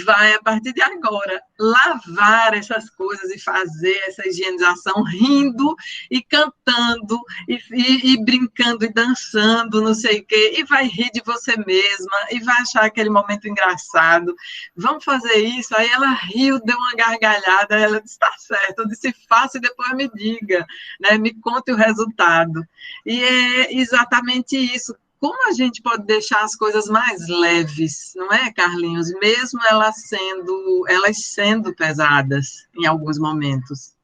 vai, a partir de agora, lavar essas coisas e fazer essa higienização rindo e cantando e brincando e dançando, não sei o quê, e vai rir de você mesma e vai achar aquele momento engraçado. Vamos fazer isso? Aí ela riu, deu uma gargalhada, ela disse, está certo. Eu disse, faça e depois me diga, né? Me conte o resultado. E é exatamente isso. Como a gente pode deixar as coisas mais leves, não é, Carlinhos? Mesmo elas sendo pesadas em alguns momentos.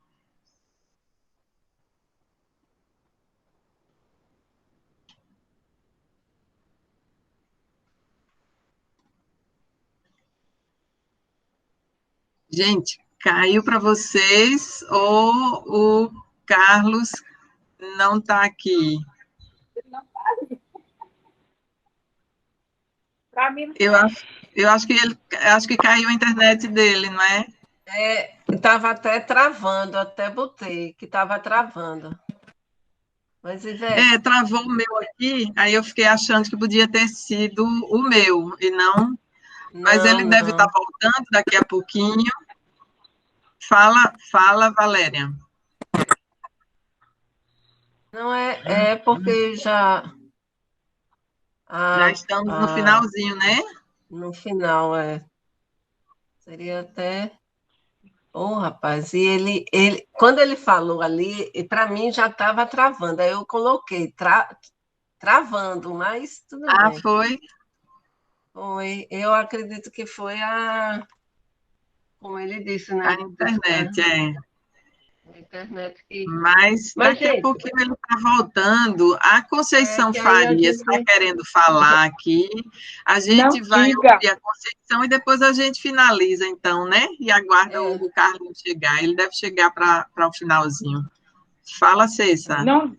Gente, caiu para vocês ou o Carlos não está aqui? Não está ali. Para mim, Eu acho que caiu a internet dele, não é? Estava até travando, até botei que estava travando. Mas, Ivete... travou o meu aqui, aí eu fiquei achando que podia ter sido o meu, e não. Mas ele deve estar voltando daqui a pouquinho. Fala, Valéria. Não é porque já... Já estamos no finalzinho, né? No final, seria até... rapaz, e ele, quando ele falou ali, para mim já estava travando, aí eu coloquei travando, mas tudo bem. Foi? Foi, eu acredito que foi como ele disse, né? A internet, A internet que... Mas daqui a pouquinho ele está voltando. A Conceição Farias está querendo falar aqui. A gente vai ouvir a Conceição e depois a gente finaliza, então, né? E aguarda o Carlos chegar. Ele deve chegar para o finalzinho. Fala, Cessa. Não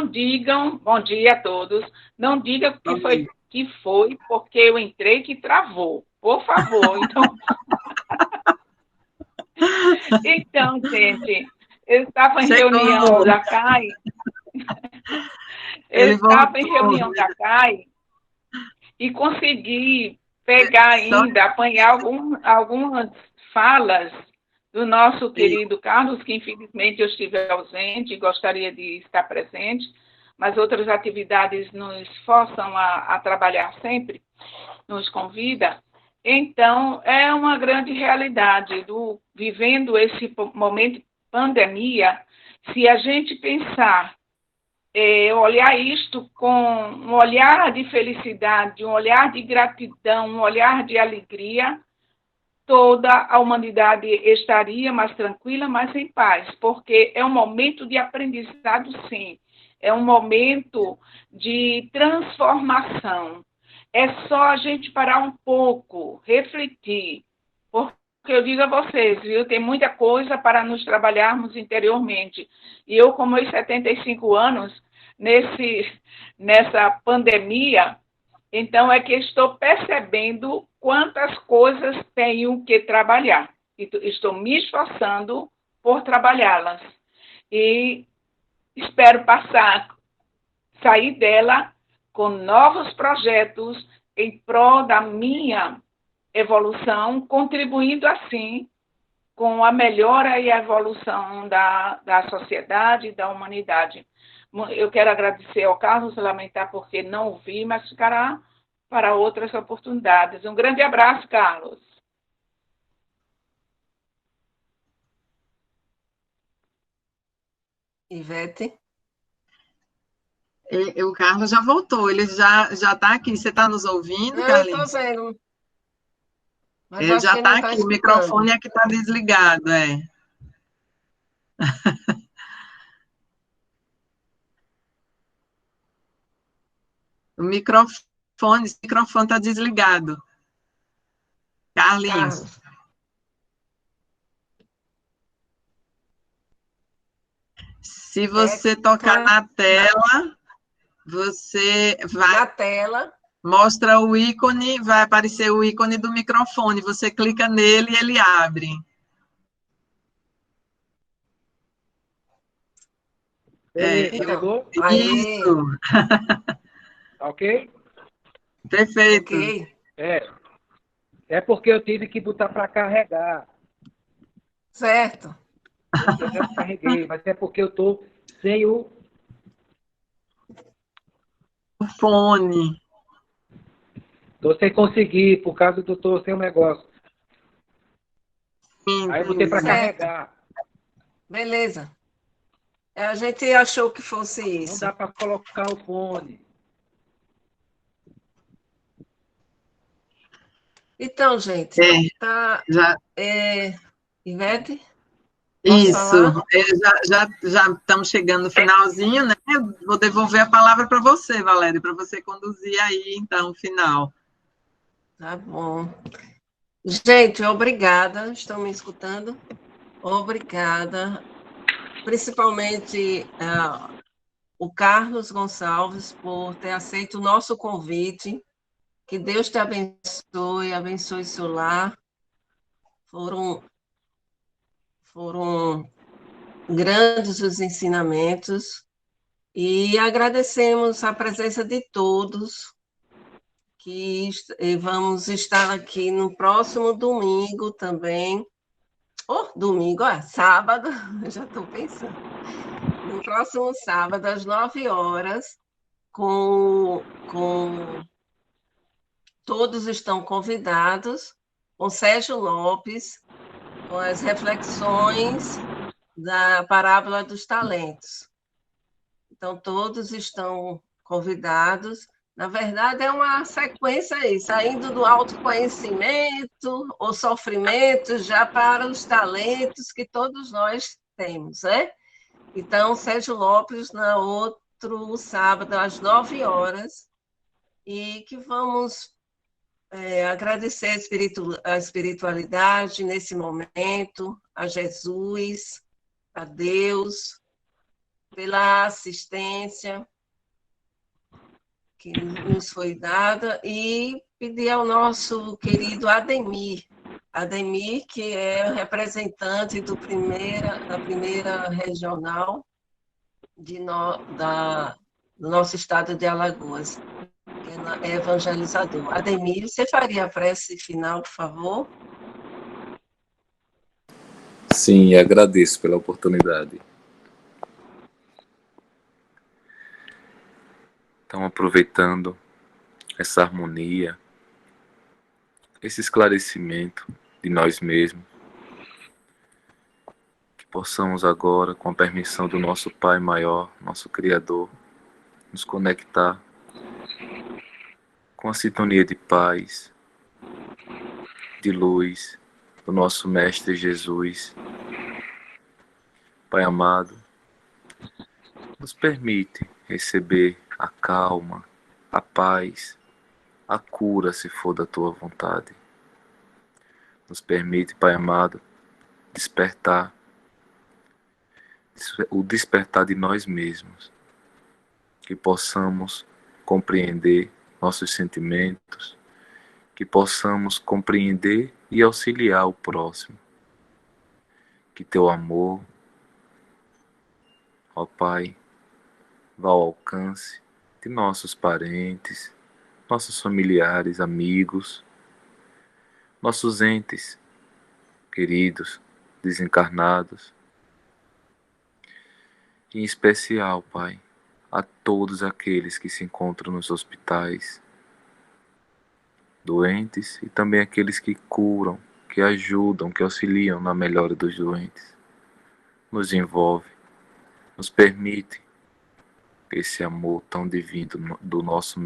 digam, bom dia a todos, não digam que foi porque eu entrei que travou. Por favor, então... Então, gente, eu estava em reunião da CAI. Eu estava em reunião da CAI e consegui pegar ainda, apanhar algumas falas do nosso querido Carlos, que infelizmente eu estive ausente e gostaria de estar presente, mas outras atividades nos forçam a trabalhar sempre, nos convida. Então, é uma grande realidade vivendo esse momento de pandemia, se a gente pensar, olhar isto com um olhar de felicidade, um olhar de gratidão, um olhar de alegria, toda a humanidade estaria mais tranquila, mais em paz, porque é um momento de aprendizado, sim, é um momento de transformação. É só a gente parar um pouco, refletir, porque eu digo a vocês, viu, tem muita coisa para nos trabalharmos interiormente. E eu, com meus 75 anos, nessa pandemia, então é que estou percebendo quantas coisas tenho que trabalhar. E estou me esforçando por trabalhá-las. E espero sair dela com novos projetos em prol da minha evolução, contribuindo assim com a melhora e a evolução da sociedade e da humanidade. Eu quero agradecer ao Carlos, lamentar porque não o vi, mas ficará para outras oportunidades. Um grande abraço, Carlos. Ivete? O Carlos já voltou, ele já está aqui. Você está nos ouvindo, Carlinhos? Eu estou vendo. Mas ele já está aqui, escutando. o microfone é que está desligado, O microfone está desligado. Carlinhos. Se você tocar na tela, você vai... Na tela. Mostra o ícone, vai aparecer o ícone do microfone. Você clica nele e ele abre. Isso. Ok? Perfeito. Okay. É porque eu tive que botar para carregar. Certo. Eu já carreguei, mas é porque eu estou sem o fone. Estou sem conseguir, por causa do estou sem um negócio. Aí eu botei para carregar. Beleza. A gente achou que fosse isso. Não dá para colocar o fone. Então, gente, Ivete? Isso, já estamos chegando no finalzinho, né? Vou devolver a palavra para você, Valéria, para você conduzir aí, então, o final. Tá bom. Gente, obrigada, estão me escutando? Obrigada, principalmente o Carlos Gonçalves, por ter aceito o nosso convite. Que Deus te abençoe, abençoe seu lar. Foram grandes os ensinamentos e agradecemos a presença de todos, que vamos estar aqui no próximo domingo também. Sábado, eu já estou pensando. No próximo sábado, às 9h, todos estão convidados, com Sérgio Lopes, com as reflexões da parábola dos talentos. Então, todos estão convidados. Na verdade, é uma sequência aí, saindo do autoconhecimento, o sofrimento, já para os talentos que todos nós temos, né? Então, Sérgio Lopes, no outro sábado, às 9h, e que vamos agradecer a espiritualidade nesse momento, a Jesus, a Deus, pela assistência que nos foi dada, e pedir ao nosso querido Ademir, que é representante da primeira regional do nosso estado de Alagoas, que é evangelizador. Ademir, você faria a prece final, por favor? Sim, agradeço pela oportunidade. Então, aproveitando essa harmonia, esse esclarecimento de nós mesmos, que possamos agora, com a permissão do nosso Pai Maior, nosso Criador, nos conectar com a sintonia de paz, de luz, do nosso Mestre Jesus. Pai amado, nos permite receber a calma, a paz, a cura, se for da Tua vontade. Nos permite, Pai amado, despertar, o despertar de nós mesmos, que possamos compreender nossos sentimentos, que possamos compreender e auxiliar o próximo. Que Teu amor, ó Pai, vá ao alcance de nossos parentes, nossos familiares, amigos, nossos entes queridos, desencarnados, e em especial, Pai, a todos aqueles que se encontram nos hospitais, doentes, e também aqueles que curam, que ajudam, que auxiliam na melhora dos doentes. Nos envolve, nos permite esse amor tão divino do nosso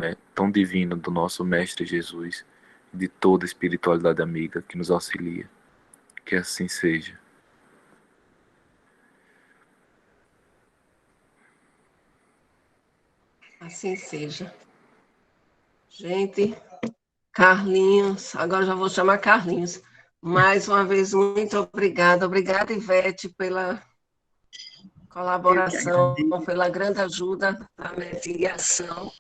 Mestre Jesus, de toda a espiritualidade amiga que nos auxilia. Que assim seja. Assim seja. Gente, Carlinhos, agora já vou chamar Carlinhos. Mais uma vez, muito obrigada. Obrigada, Ivete, pela colaboração, pela grande ajuda na mediação.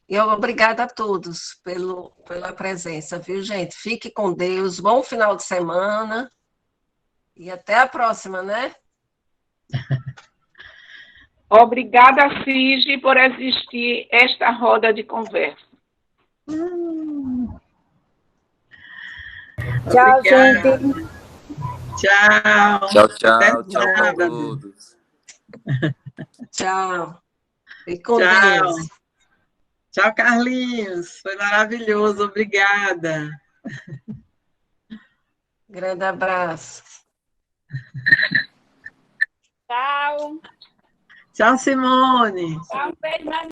E obrigada a todos pela presença, viu, gente? Fique com Deus, bom final de semana e até a próxima, né? Obrigada, Sige, por existir esta roda de conversa. Tchau, gente. Tchau. Tchau, tchau. Tchau para todos. Tchau. E com Deus. Tchau, Carlinhos. Foi maravilhoso. Obrigada. Grande abraço. Tchau. Tchau, Simone. Tchau, um beijo.